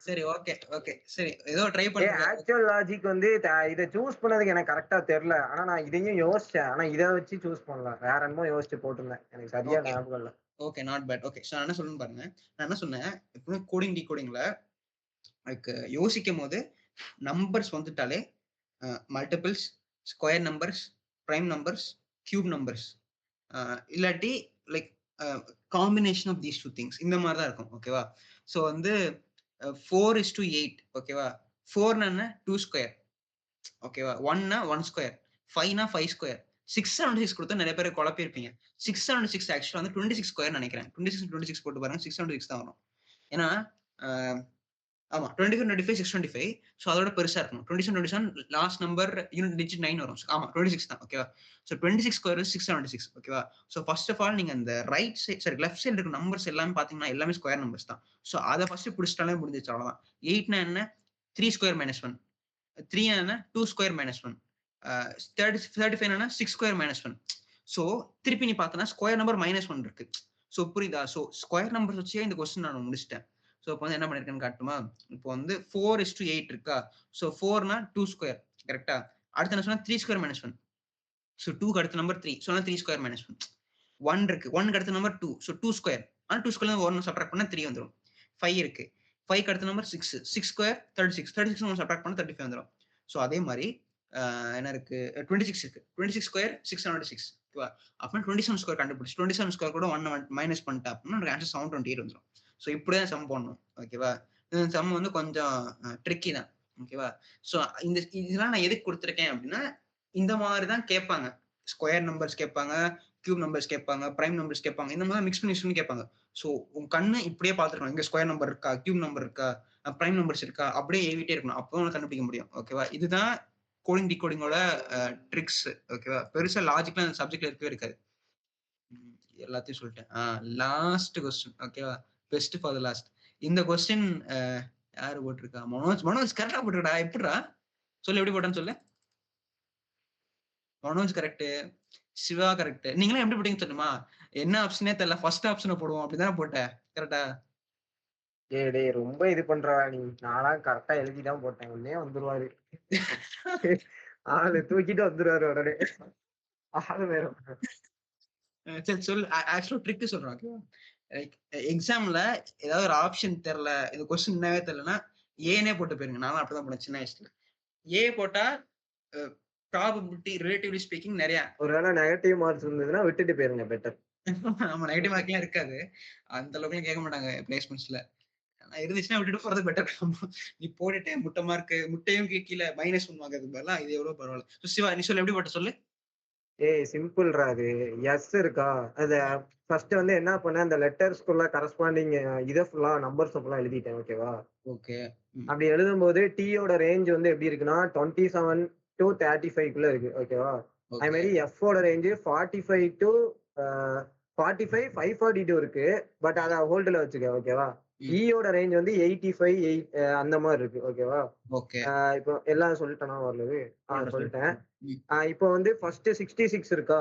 சரி, ஓகே, ஓகே. சரி, ஏதோ ட்ரை பண்றேன். ஆக்சுவல் லாஜிக் வந்து இத சூஸ் பண்ணதுக்கு எனக்கு கரெக்ட்டா தெரியல. ஆனா நான் இதையும் யோசிச்சேன். ஆனா இத வச்சு சூஸ் பண்ணல. வேற என்னமோ யோசிச்சு போட்டிருந்தேன். எனக்கு சரியா ஞாபகம் இல்ல. Okay, not bad. Okay, so நான் என்ன சொல்றேன்னு பாருங்க. நான் என்ன சொன்னேன்? எப்பவுமே கோடிங் டிகோடிங்ல லைக் யோசிக்கும்போது நம்பர்ஸ் வந்துட்டாலே multiples, square numbers, prime numbers, cube numbers, இல்லாட்டி like combination of these two things இந்த மாதிரி தான் இருக்கும். ஓகேவா? ஸோ வந்து 4:8. ஓகேவா? 4 என்ன 2 ஸ்கொயர். ஓகேவா? 1 1 ஸ்கொயர், 5 5 ஸ்கொயர், 676 கொடுத்தா நிறைய பேர் குழப்பிருப்பீங்க. 676 ஆக்சுவலா வந்து 26 ஸ்கொயர் நினைக்கிறேன். 26 போட்டு பாருங்க, 676 தான் வரும். ஏன்னா ஆமா, 24 25 625. ஸோ அதோட பெருசா இருக்கணும். 27 லாஸ்ட் நம்பர் யூனிட் டிஜிட் 9 வரும். ஆமா, 26 தான். ஓகேவா? So 26 square 676. ஓகேவா? ஸோ ஃபர்ஸ்ட் ஆஃப் ஆல் நீங்க அந்த ரைட் சைட் சரி லெஃப்ட் சைடு இருக்க நம்பர்ஸ் எல்லாமே பாத்தீங்கன்னா எல்லாமே ஸ்கொயர் நம்பர்ஸ் தான். ஸோ அதை ஃபர்ஸ்ட் பிடிச்சிட்டாலே முடிஞ்சிச்சு, அவ்வளவுதான். 8 என்ன 3 ஸ்கொயர் மைனஸ் 1, 3 என்ன 2 ஸ்கொயர் மைனஸ் 1, 35 என்ன 6 ஸ்கொயர் மைனஸ் 1. ஸோ திருப்பி நீ பார்த்தனா ஸ்கொயர் நம்பர் -1 இருக்கு. ஸோ புரியுதா? ஸோ ஸ்கொயர் நம்பர் வச்சே இந்த கொஸ்டின் நான் முடிச்சிட்டேன். ஸோ இப்போ வந்து என்ன பண்ணிருக்கேன்னு காட்டுமா? இப்போ வந்து 4:8 இருக்கா? ஸோ 4னா 2 ஸ்கொயர். கரெக்டா? அடுத்து என்ன சொன்னா 3 ஸ்கொயர் மைனஸ் 1. ஸோ 2க்கு அடுத்த நம்பர் 3. So 3 square minus 1. 1 இருக்கு. 1க்கு அடுத்த நம்பர் 2. So 2 square. ஆனா 2 ஸ்கொயர்ல 1 சப்ட்ராக்ட் பண்ணா 3 வந்துரும். 5 இருக்கு. 5க்கு அடுத்த நம்பர் 6. 6 ஸ்கொயர் 36. 36 1 சப்ட்ராக்ட் பண்ணா 35 வந்துரும். ஸோ அதே மாதிரி என்ன இருக்கு 26 இருக்கு. 26 ஸ்கொயர் 676. ஓகேவா? அப்ப 27 ஸ்கொயர் கண்டுபிடிச்சு 27 ஸ்கொயர் கூட 1 மைனஸ் பண்ணிட்டா அப்படின்னா எனக்கு ஆன்சர் 728 வந்துரும். ஸோ இப்படிதான் சம் போடணும். ஓகேவா? இந்த சம் வந்து கொஞ்சம் ட்ரிக்கி தான். ஓகேவா? ஸோ இதெல்லாம் நான் எதுக்கு கொடுத்துருக்கேன் அப்படின்னா இந்த மாதிரி தான் கேட்பாங்க. ஸ்கொயர் நம்பர்ஸ் கேட்பாங்க, கியூப் நம்பர்ஸ் கேட்பாங்க, பிரைம் நம்பர்ஸ் கேட்பாங்க. இந்த மாதிரி மிக்ஸ் பண்ணி கேட்பாங்க. ஸோ உங்க கண்ணு இப்படியே பார்த்துருக்கணும். இங்க ஸ்கொயர் நம்பர் இருக்கா, கியூப் நம்பர் இருக்கா, பிரைம் நம்பர்ஸ் இருக்கா, அப்படியே ஏவிட்டே இருக்கணும். அப்போ உனக்கு கண்டுபிடிக்க முடியும். ஓகேவா? இதுதான் கோடிங் டிகோடிங்கோட ட்ரிக்ஸ். ஓகேவா? பெருசா லாஜிக்லாம் அந்த சப்ஜெக்ட்ல இருக்கவே இருக்காது. எல்லாத்தையும் சொல்லிட்டேன். லாஸ்ட் கொஸ்டின் ஓகேவா? Best for the last. இந்த கொஸ்டின் யாரு போட்டிருக்கா? மனோஜ் கரெக்டா போட்டிருக்கா. எப்படிடா சொல்லு, எப்படி போட்டான்னு சொல்லு. Manoj correct, Siva correct. நீங்களும் எப்படி போட்டீங்க தெரியுமா? என்ன ஆப்ஷனே தெரியல, ஃபர்ஸ்ட் ஆப்ஷனை போடுவோம் அப்படிதானே போட்டேன். கரெக்டா? டேய் ரொம்ப இது பண்றா நீ. நான்லாம் கரெக்டா எழுதிதான் போட்டேன். உடனே வந்துருவாரு. ஆளு தூக்கிட்டு வந்துருவாரு உடனே. ஆளு வேற. சரி சொல்லு. ஆக்சுவலா ட்ரிக் சொல்றேன் ஓகேவா? லைக் எக்ஸாம்ல ஏதாவது ஒரு ஆப்ஷன் தெரியல, இந்த கொஸ்டின் என்னவே தெரியலன்னா ஏனே போட்டு போயிருங்க. நானும் அப்படிதான் போனேன் சின்ன வயசுல. ஏ போட்டா ப்ராபபிலிட்டி ரிலேட்டிவ்லி ஸ்பீக்கிங் நிறைய. ஒருவேளை நெகட்டிவ் மார்க்ஸ் இருந்ததுன்னா விட்டுட்டு போயிருங்க பெட்டர். நம்ம நெகட்டிவ் மார்க்லாம் இருக்காது, அந்த அளவுக்கு கேட்க மாட்டாங்க பிளேஸ்மெண்ட்ஸ்ல. இருந்துச்சுன்னா விட்டுட்டு போறது பெட்டர். நீ போட்டுட்டு முட்டை மார்க், முட்டையும் கீழே -1 வாங்குறதுக்கு பதிலா இது எவ்வளவு பரவாயில்ல. சிவா நீ சொல்லு, எப்படி போட்ட சொல்லு. ஏய் சிம்பிள்ரா அது. எஸ் இருக்கா? அத ஃபர்ஸ்ட் வந்து என்ன பண்ணேன், அந்த லெட்டர்ஸ்க்குள்ள கரஸ்பாண்டிங் இத ஃபுல்லா நம்பர்ஸ் ஃபுல்லா எழுதிட்டேன். ஓகேவா? ஓகே. அப்படி எழுதும்போது டீயோட ரேஞ்ச் வந்து எப்படி இருக்குன்னா 27 to 35 குள்ள இருக்கு. ஓகேவா? அதே மாதிரி எஃப் ஓட ரேஞ்ச் 45 to 45 542 இருக்கு. பட் அத ஹோல்டுல வச்சுக்க. ஓகேவா? ஈயோட ரேஞ்ச் வந்து 85 அந்த மாதிரி இருக்கு. ஓகேவா? ஓகே. இப்போ எல்லாம் சொல்லிட்டேனா ஓரளவு? சொல்லிட்டேன். ம். இப்போ வந்து ஃபர்ஸ்ட் 66 இருக்கா?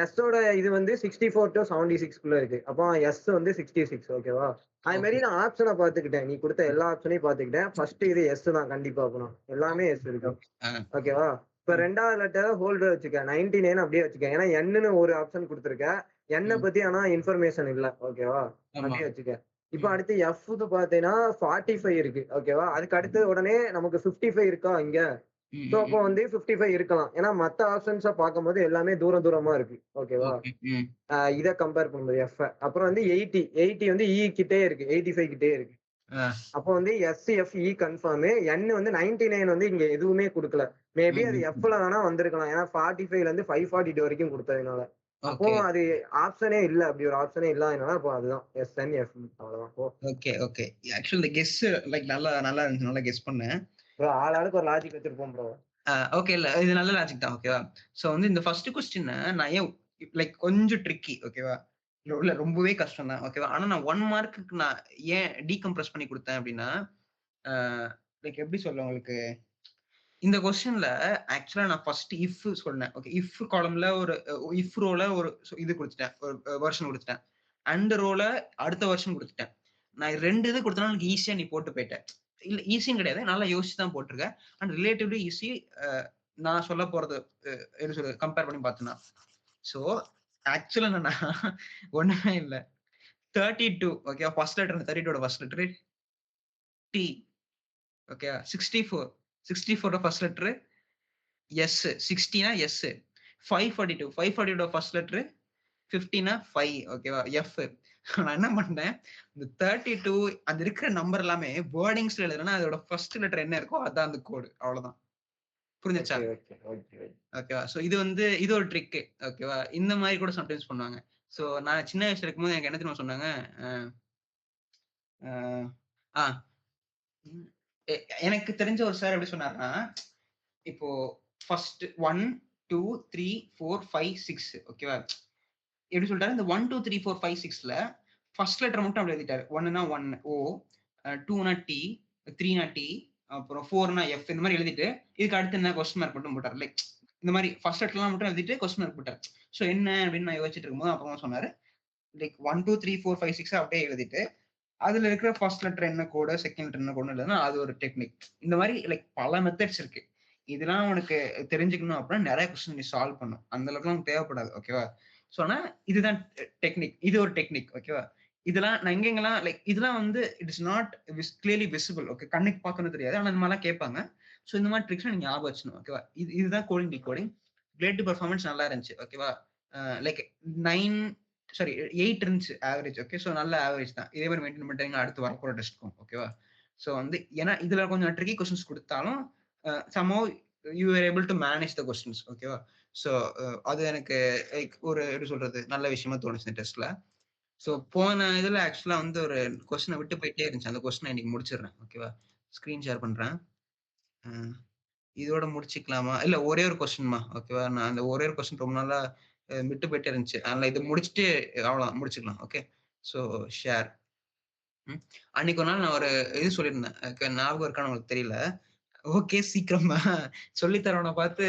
எஸ்ஸோட இது வந்து 64 to 76 குள்ள இருக்கு. அப்போ எஸ் வந்து 66. ஓகேவா? அது மாதிரி நான் ஆப்ஷனை பாத்துக்கிட்டேன். நீ கொடுத்த எல்லா ஆப்ஷனையும் பாத்துக்கிட்டேன். ஃபர்ஸ்ட் இது எஸ் தான் கண்டிப்பா. போனோம் எல்லாமே எஸ் இருக்கு. ஓகேவா? இப்ப ரெண்டாவது லெட்டர் ஹோல்டர் வச்சுக்க, 99 அப்படியே வச்சுக்க. ஏன்னா என்னன்னு ஒரு ஆப்ஷன் கொடுத்துருக்க, என்ன பத்தி ஆனா இன்ஃபர்மேஷன் இல்ல. ஓகேவா? அப்படியே வச்சுக்க. இப்ப அடுத்து எஃப்க்கு பாத்தீங்கன்னா 45 இருக்கு. ஓகேவா? அதுக்கு அடுத்து உடனே நமக்கு 55 இருக்கா இங்க? சோ அப்போ வந்து 55 இருக்கலாம். ஏன்னா மத்த ஆப்ஷன்ஸ பார்க்கும்போது எல்லாமே தூரமா இருக்கு. ஓகேவா? இத கம்பேர் பண்ணும்போது எஃப். அப்புறம் வந்து 80 வந்து இ கிட்டே இருக்கு. 85 கிட்டே இருக்கு. அப்போ வந்து எஸ் எஃப் இ கன்ஃபார்ம். என் வந்து 99 வந்து இங்க எதுவுமே கொடுக்கல. மேபி அது எஃப்ல வேணா வந்திருக்கலாம். ஏன்னா 45ல இருந்து 542 வரைக்கும் கொடுத்ததுனால. அப்போ அது ஆப்ஷனே இல்ல. அப்படி ஒரு ஆப்ஷனே இல்லாதனால அப்போ அதுதான் எஸ் என் எஃப். அவ்வளவுதான். Okay okay. ஆக்சுவலி இந்த கெஸ் லைக் நல்லா இருந்துச்சு, நல்லா கெஸ் பண்ணேன். ஆளாளுக்கு ஒரு லாஜிக் வச்சிருப்போம் ப்ரோ. ஓகே, இல்ல இது நல்ல லாஜிக் தான். ஓகேவா? சோ வந்து இந்த ஃபர்ஸ்ட் क्वेश्चन நான் ஏன் லைக் கொஞ்சம் ட்ரிக்கி. ஓகேவா? இல்ல ரொம்பவே கஷ்டம் தான். ஓகேவா? ஆனா நான் 1 மார்க்குக்கு நான் ஏன் டீகம்ப்ரஸ் பண்ணி கொடுத்தேன் அப்படின்னா, லைக் எப்படி சொல்ல உங்களுக்கு, இந்த क्वेश्चनல ஆக்சுவலா நான் ஃபர்ஸ்ட் இஃப் சொன்னேன். ஓகே, இஃப் காலம்ல ஒரு இஃப் ரோல ஒரு இது கொடுத்துட்டேன், ஒரு வெர்ஷன் கொடுத்துட்டேன். அண்ட் ரோல அடுத்த வெர்ஷன் கொடுத்துட்டேன். நான் 2 இது கொடுத்தனால எனக்கு ஈஸியா நீ போட்டு போயிட்ட. இல்ல ஈஸியும் கிடையாது, நல்லா யோசிச்சு தான் போட்டிருக்கேன். And relatively easy. நான் சொல்ல போறது எப்படி சொல்றது, கம்பேர் பண்ணி பார்த்தேன்னா. சோ ஆக்சுவலா என்னன்னா ஒண்ணுமே இல்ல. 32 okay, first letter 32 first letter T. Okay, 64 first letter S. 60னா எஸ். 542 ஃபர்ஸ்ட் லெட்டர் 50னா 5. ஓகேவா? எஃப். நான் என்ன பண்ணேன், இந்த 32 அந்த இருக்கிற நம்பர் எல்லாமே வேர்டிங்ஸ்ல எழுதுறேன்னா அதோட ஃபர்ஸ்ட் லெட்டர் என்ன இருக்கோ அதான் அந்த கோடு. அவ்வளவுதான். புரிஞ்சுச்சா? ஓகேவா? சோ இது வந்து இது ஒரு ட்ரிக். ஓகேவா? இந்த மாதிரி கூட சம்டைம்ஸ் பண்ணுவாங்க. சோ நான் சின்ன வயசுல இருக்கும்போது எனக்கு என்ன தெரியுமா சொன்னாங்க, ஆ எனக்கு தெரிஞ்ச ஒரு சார் எப்படி சொன்னாருன்னா, இப்போ ஃபர்ஸ்ட் 1 2 3 4 5 6 ஓகேவா? எப்படி சொல்லிட்டாரு, இந்த 1 2 3 4 5 6ல ஃபர்ஸ்ட் லெட்டர் மட்டும் அப்படி எழுதிட்டாரு. 1னா 1 ஓ, 2னா டி, 3னா டி, அப்புறம் 4னா எஃப். இந்த மாதிரி எழுதிட்டு இதுக்கு அடுத்து என்ன கொஸ்டின் மார்க் மட்டும் போட்டார். லைக் இந்த மாதிரி ஃபர்ஸ்ட் லெட்டர்லாம் மட்டும் எழுதிட்டு கொஸ்டின் மார்க் போட்டார். சோ என்ன அப்படின்னு நான் யோசிச்சுட்டு இருக்கும்போது அப்புறமா சொன்னாரு, லைக் 1 2 3 4 5 6 அப்படியே எழுதிட்டு அதுல இருக்கிற ஃபர்ஸ்ட் லெட்டர் என்ன கோடு, செகண்ட் லெட்டர் என்ன கோடு எழுதுனா அது ஒரு டெக்னிக். இந்த மாதிரி லைக் பல மெத்தட்ஸ் இருக்கு. இதெல்லாம் உனக்கு தெரிஞ்சுக்கணும் அப்படின்னா நிறைய கொஸ்டின் நீ சால்வ் பண்ணும். அந்த அளவுக்கு உனக்கு தேவைப்படாது. ஓகேவா? சோ ஆனா இதுதான் டெக்னிக். இது ஒரு டெக்னிக். ஓகேவா? இதெல்லாம் நான் எங்கெங்கெல்லாம் லைக் இதெல்லாம் வந்து it is not clearly visible. Okay, கண்ணுக்கு பார்க்கணும் தெரியாது, ஆனா இந்த மாதிரிலாம் கேட்பாங்க. சோ இந்த மாதிரி ட்ரிக்ஸ் நீங்க ஞாபகம் வச்சுக்கணும். ஓகேவா? இதுதான் கோடிங் டிகோடிங். ரிலேட்டிவ் பெர்ஃபார்மன்ஸ் நல்லா இருந்துச்சு. ஓகேவா? லைக் 8 இருந்துச்சு ஆவரேஜ். ஓகே, சோ நல்ல ஆவரேஜ் தான். இதே மாதிரி மெயின்டைன் பண்ணிட்டீங்க அடுத்து வரப்போற டெஸ்ட்க்கும். ஓகேவா? சோ வந்து ஏன்னா இதுல கொஞ்சம் ட்ரிக்கி கொஸ்டின்ஸ் கொடுத்தாலும் somehow you were able to manage the questions. ஓகேவா? சோ அது எனக்கு லைக் ஒரு எப்படி சொல்றது, நல்ல விஷயமா தோணுச்சு இந்த டெஸ்ட்ல. சோ போன இதுல ஆக்சுவலா வந்து ஒரு கொஸ்டினை விட்டு போயிட்டே இருந்துச்சு. அந்த கொஸ்டினை இன்னைக்கு முடிச்சிடுறேன். ஓகேவா? ஸ்கிரீன் ஷேர் பண்றேன். இதோட முடிச்சுக்கலாமா? இல்ல ஒரே ஒரு கொஸ்டின்மா. ஓகேவா? நான் அந்த ஒரே ஒரு கொஸ்டின் ரொம்ப நாளா விட்டு போயிட்டே இருந்துச்சு. அதனால இது முடிச்சுட்டு அவ்வளவுதான் முடிச்சுக்கலாம். ஓகே. So share. அன்னைக்கு ஒரு நாள் நான் ஒரு இது சொல்லியிருந்தேன். ஞாபகம் இருக்கான்னு உங்களுக்கு தெரியல. ஓகே சீக்கிரமா சொல்லி தரவனை பார்த்து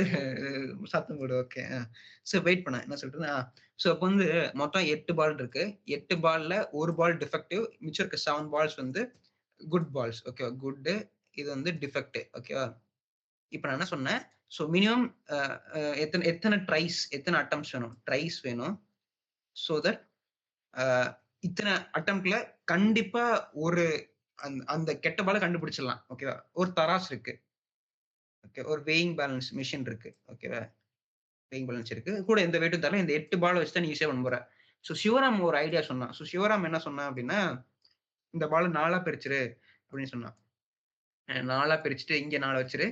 சத்தம் போடு. ஓகே. ஸோ வெயிட் பண்ணேன். என்ன சொல்றேன். ஸோ அப்போ வந்து மொத்தம் 8 பால் இருக்கு. 8 பால்ல ஒரு பால் டிஃபெக்டிவ், மிச்சம் இருக்க 7 பால்ஸ் வந்து குட் பால்ஸ். ஓகேவா. குட், இது வந்து டிஃபெக்ட். ஓகேவா. இப்ப நான் என்ன சொன்னேன். ஸோ மினிமம் எத்தனை ட்ரைஸ், எத்தனை அட்டம்ப்ட்ஸ் வேணும், ட்ரைஸ் வேணும். ஸோ தட் இத்தனை அட்டம்ப்ட்ல கண்டிப்பா ஒரு அந்த கெட்ட பால கண்டுபிடிச்சிடலாம். ஓகேவா. ஒரு தராசு இருக்கு. ஓகே. ஒரு வெயிங் பேலன்ஸ் மிஷின் இருக்கு. ஓகேவா. வெயிங் பேலன்ஸ் இருக்கு. கூட எந்த வெயிட்டும் தரல. இந்த 8 பால் வச்சு தான் நீ ஈஸியா பண்ண போற. ஸோ சிவராம் ஒரு ஐடியா சொன்னான். ஸோ சிவராம் என்ன சொன்னான் அப்படின்னா, இந்த பால 4ஆ பிரிச்சிரு அப்படின்னு சொன்னான். 4ஆ பிரிச்சுட்டு இங்க 4 வச்சிரு,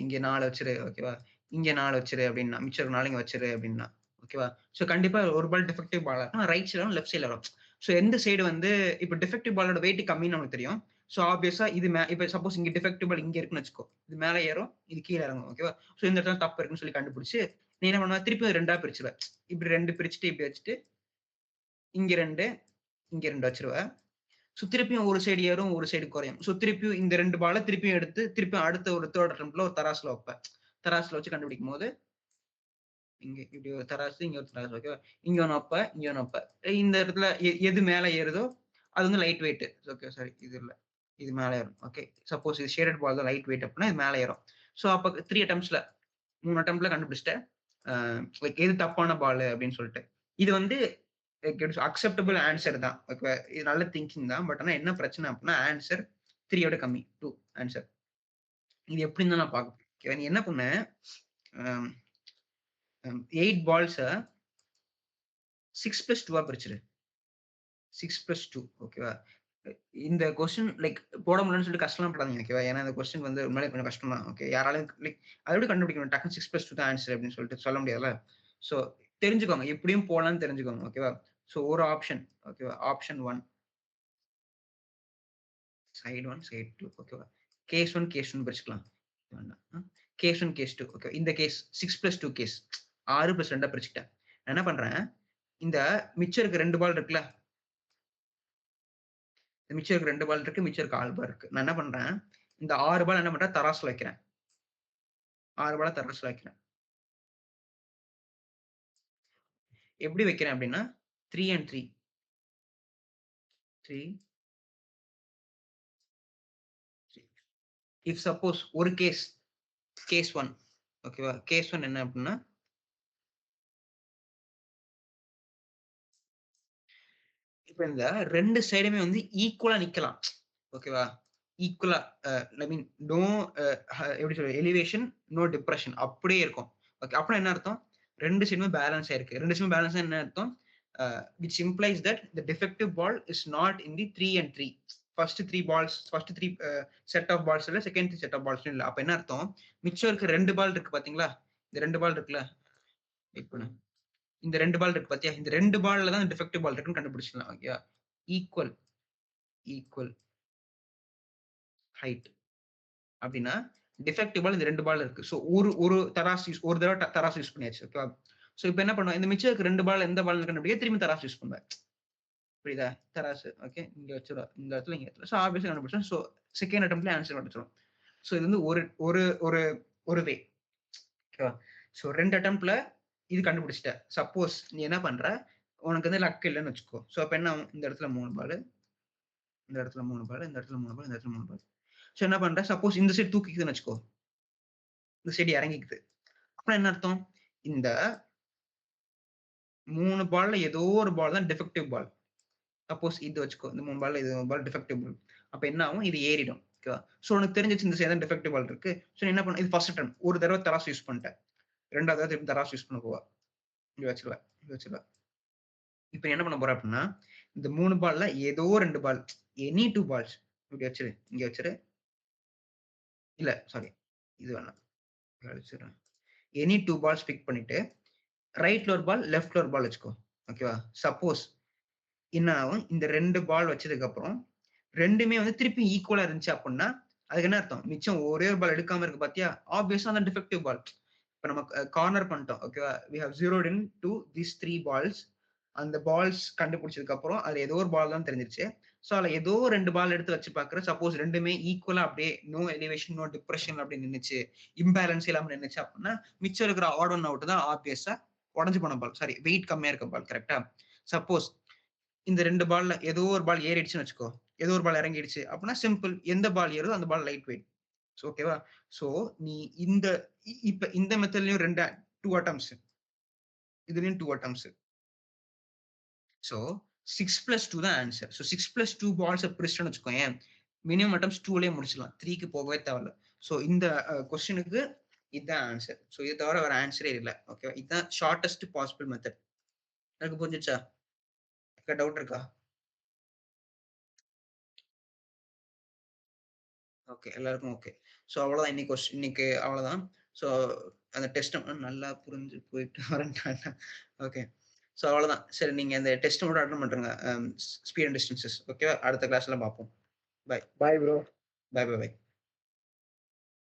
இங்க 4 வச்சிரு. ஓகேவா. இங்க 4 வச்சிரு அப்படின்னா, மிச்சம் 4 இங்க வச்சிரு அப்படின்னா. ஓகேவா. ஸோ கண்டிப்பா ஒரு பால் டிஃபெக்டிவ் பாலா இருக்கும். ரைட் சைடு வரும், லெஃப்ட் சைடுல வரும். ஸோ எந்த சைடு வந்து இப்ப டிஃபெக்டிவ் பாலோட வெயிட் கம்மின்னு நமக்கு தெரியும். ஸோ ஆப்வியஸா இது இப்ப சப்போஸ் இங்க டிஃபெக்டிவ் பால் இங்க இருக்குன்னு வச்சுக்கோ. இது மேல ஏறும், இது கீழ இறங்கும். ஓகேவா. ஸோ இந்த இடத்துல தப்பு இருக்குன்னு சொல்லி கண்டுபிடிச்சு நீ என்ன பண்ணுவ, திருப்பி 2ஆ பிரிச்சுருவ. இப்படி 2 பிரிச்சுட்டு இப்படி வச்சுட்டு இங்க 2, இங்க 2 வச்சிருவ. ஸோ திருப்பியும் ஒரு சைடு ஏறும், ஒரு சைடு குறையும். ஸோ திருப்பியும் இந்த 2 பால திருப்பியும் எடுத்து திருப்பியும் அடுத்த ஒரு தேர்ட் அட்டெம்ப்ட்ல ஒரு தராசுல வைப்ப. தராசுல வச்சு கண்டுபிடிக்கும் போது இங்க இப்படி ஒரு தராசு, இங்க ஒரு தராசு. ஓகேவா. இங்க ஒண்ணு வைப்ப, இங்க ஒண்ணு வைப்ப. இந்த இடத்துல எது மேல ஏறுதோ அது வந்து லைட் வெயிட். ஓகே சாரி, இது இல்ல, இது மேல ஏறும். ஓகே. சப்போஸ் இது ஷேடட் பால் தான் லைட் வெயிட் அப்படின்னா இது மேல ஏறும். ஸோ அப்ப 3 அட்டெம்ப்ட்ஸ்ல 3 அட்டெம்ப்ட்ல கண்டுபிடிச்சிட்டேன். லைக் எது தப்பான பால் அப்படின்னு சொல்லிட்டு. இது வந்து அக்செப்டபிள் ஆன்சர் தான். ஓகே. இது நல்ல திங்கிங் தான். பட் ஆனா என்ன பிரச்சனை அப்படின்னா ஆன்சர் 3 கம்மி. 2 ஆன்சர். இது எப்படின்னு தான் நான் பார்க்க. ஓகே. நீ என்ன பண்ண, 8 பால்ஸ 6 + 2ஆ பிரிச்சிரு. 6 + 2. ஓகேவா. இந்த கொஸ்டின் லைக் போட முடியலன்னு சொல்லிட்டு கஷ்டம்லாம் படாதீங்க. ஓகேவா. ஏன்னா இந்த கொஸ்டின் வந்து உண்மையிலே கொஞ்சம் கஷ்டம் தான். ஓகே. யாராலும் லைக் அதை எப்படி கண்டுபிடிக்கணும், டக்குனு 6 + 2 தான் ஆன்சர் அப்படின்னு சொல்லிட்டு சொல்ல முடியாதுல்ல. ஸோ தெரிஞ்சுக்கோங்க, எப்படியும் போலான்னு தெரிஞ்சுக்கோங்க. ஓகேவா. ஸோ ஒரு ஆப்ஷன். ஓகேவா. Option 1 side 1 side 2. ஓகேவா. கேஸ் 1 கேஸ் 2 பிரிச்சுக்கலாம். Case 1 case 2. ஓகே. இந்த கேஸ் 6 + 2 கேஸ் 6 + 2 பிரிச்சுட்டேன். நான் என்ன பண்றேன், இந்த மிச்சம் இருக்க 2 பால் இருக்குல்ல, மிச்சம் இருக்க 2 பால் இருக்கு, மிச்சம் இருக்க 6 பால் இருக்கு. நான் என்ன பண்றேன், இந்த 6 பால் என்ன பண்றேன், தராசுல வைக்கிறேன். 6 பால தராசுல வைக்கிறேன். எப்படி வைக்கிறேன் அப்படின்னா 3 and 3. 3. இஃப் சப்போஸ் ஒரு கேஸ் 1. ஓகேவா. கேஸ் 1 என்ன அப்படின்னா, இப்ப இந்த 2 சைடுமே வந்து ஈக்குவலா நிக்கலாம். ஓகேவா. ஈக்குவலா ஐ மீன் நோ எப்படி சொல்றது, எலிவேஷன் நோ டிப்ரெஷன் அப்படியே இருக்கும். ஓகே. அப்படின்னா என்ன அர்த்தம், 2 சைடுமே பேலன்ஸ் ஆயிருக்கு. 2 சைடுமே பேலன்ஸ் என்ன அர்த்தம், which implies that the defective ball is not in the 3 and 3. first 3 balls, first 3 set of balls இல்ல, second 3 set of balls இல்ல. அப்ப என்ன அர்த்தம், மிச்சம் இருக்க 2 பால் இருக்கு பாத்தீங்களா, இந்த 2 பால் இருக்குல்ல, வெயிட் பண்ணு, இந்த 2 பால் இருக்கு பாத்தியா, இந்த 2 பால்ல தான் டிஃபெக்டிவ் பால் இருக்குன்னு கண்டுபிடிச்சிடலாம். ஓகே. ஈக்குவல் ஹைட் அப்படின்னா டிஃபெக்டிவ் பால் இந்த 2 பால் இருக்கு. ஸோ ஒரு தராசு ஒரு தடவை தராசு யூஸ் பண்ணியாச்சு. ஓகேவா. ஸோ இப்போ என்ன பண்ணுவோம், இந்த மிச்சம் இருக்க 2 பால் எந்த பால் கண்டுபிடிக்க திரும்பி தராசு யூஸ் பண்ணுவேன். புரியுதா. தராசு. ஓகே. இங்க வச்சிருவா, இந்த இடத்துல இங்க இடத்துல. ஸோ ஆப்வியஸா கண்டுபிடிச்சோம். ஸோ செகண்ட் அட்டெம்ப்ட்ல ஆன்சர் கிடைச்சிடும். ஸோ இது வந்து ஒரு ஒரு ஒரு ஒரு வே. ஓகேவா. ஸோ 2 அட்டெம்ப்ட்ல இது கண்டுபிடிச்சிட்ட. சப்போஸ் நீ என்ன பண்ற, உனக்கு வந்து லக் இல்லைன்னு வச்சுக்கோ. ஸோ அப்ப என்ன ஆகும், இந்த இடத்துல 3 பால், இந்த இடத்துல 3 பால், இந்த இடத்துல 3 பால், இந்த இடத்துல 3 பால். ஸோ என்ன பண்ற, சப்போஸ் இந்த சைடு தூக்கிக்குதுன்னு வச்சுக்கோ, இந்த சைடு இறங்கிக்குது. அப்புறம் என்ன அர்த்தம், இந்த 3 பால்ல ஏதோ ஒரு பால் தான் டிஃபெக்டிவ் பால். சப்போஸ் இது வச்சுக்கோ, இந்த 3 பால்ல இது 3 பால் டிஃபெக்டிவ் பால். அப்ப என்ன ஆகும், இது ஏறிடும். ஓகேவா. ஸோ உனக்கு தெரிஞ்சிச்சு இந்த சைடு தான் டிஃபெக்டிவ் பால் இருக்கு. ஸோ என்ன பண்ண, இது ஃபர்ஸ்ட் டைம் ஒரு தடவை தராசு யூஸ் பண்ணிட்டேன். 2வது தடவை திருப்பி தராசு யூஸ் பண்ண போவா, இங்க வச்சிருவா, இங்க வச்சிருவா. இப்ப என்ன பண்ண போற அப்படின்னா, இந்த 3 பால்ல ஏதோ 2 பால், எனி 2 பால்ஸ் இப்படி வச்சிரு, இங்க வச்சிரு. இல்ல சாரி, இது வேணாம், வச்சிடுறேன். எனி 2 பால்ஸ் பிக் பண்ணிட்டு ரைட்ல ஒரு பால், லெஃப்ட்ல ஒரு பால் வச்சுக்கோ. ஓகேவா. சப்போஸ் என்ன ஆகும், இந்த 2 பால் வச்சதுக்கு அப்புறம் 2மே வந்து திருப்பி ஈக்குவலா இருந்துச்சு அப்படின்னா அதுக்கு என்ன அர்த்தம், மிச்சம் ஒரே ஒரு பால் எடுக்காம இருக்கு பாத்தியா, ஆப்வியஸா அந்த டிஃபெக்டிவ் பால். இப்போ நம்ம கார்னர் பண்ணிட்டோம் ஓகேவா. We have zeroed in to this 3 balls. அந்த பால்ஸ் கண்டுபிடிச்சதுக்கு அப்புறம் அது ஏதோ ஒரு பால் தான் தெரிஞ்சிருச்சு. ஸோ அதில் ஏதோ 2 பால் எடுத்து வச்சு பார்க்குறேன். சப்போஸ் ரெண்டுமே ஈக்குவலா அப்படியே நோ எலிவேஷன் நோ டிப்ரெஷன் அப்படி நின்னுச்சு, இம்பேலன்ஸ் இல்லாம நின்னுச்சு அப்படின்னா மிச்சம் இருக்கிற ஆட் ஒன் அவுட் தான் ஆப்வியஸா உடஞ்சு போன பால், சாரி வெயிட் கம்மியா இருக்க பால். கரெக்டா? சப்போஸ் இந்த 2 பால்ல ஏதோ ஒரு பால் ஏறிடுச்சுன்னு வச்சுக்கோ, ஏதோ ஒரு பால் இறங்கிடுச்சு அப்படின்னா சிம்பிள், எந்த பால் ஏறுதோ அந்த பால் லைட் வெயிட். ஓகேவா? சோ நீ இந்த இப்ப இந்த மெத்தட்லயும் 2 அட்டம்ஸ், இதுலயும் 2 அட்டம்ஸ். சோ 6 + 2 தான் ஆன்சர். சோ 6 + 2 பால்ஸ் பிரிச்சுன்னு வச்சுக்கோங்க, மினிமம் அட்டம்ஸ் 2லயே முடிச்சிடலாம், 3க்கு போகவே தேவையில்ல. சோ இந்த கொஸ்டினுக்கு இதுதான் ஆன்சர். சோ இது தவிர வேற ஆன்சரே இல்ல. ஓகேவா? இதுதான் ஷார்ட்டஸ்ட் பாசிபிள் மெத்தட். எனக்கு புரிஞ்சிச்சா? டவுட் இருக்கா? ஓகே, எல்லாருக்கும் ஓகே. ஸோ அவ்வளோதான் இன்னைக்கு அவ்வளோதான். ஸோ அந்த டெஸ்ட் நல்லா புரிஞ்சு போயிட்டு வரேன்டா. ஓகே. ஸோ அவ்வளோதான். சரி, நீங்க அந்த டெஸ்ட் மட்டும் அட்டெண்ட் பண்ணுங்க. Speed and distances. ஓகேவா? அடுத்த கிளாஸ்ல பார்ப்போம். Bye bye bro. பை.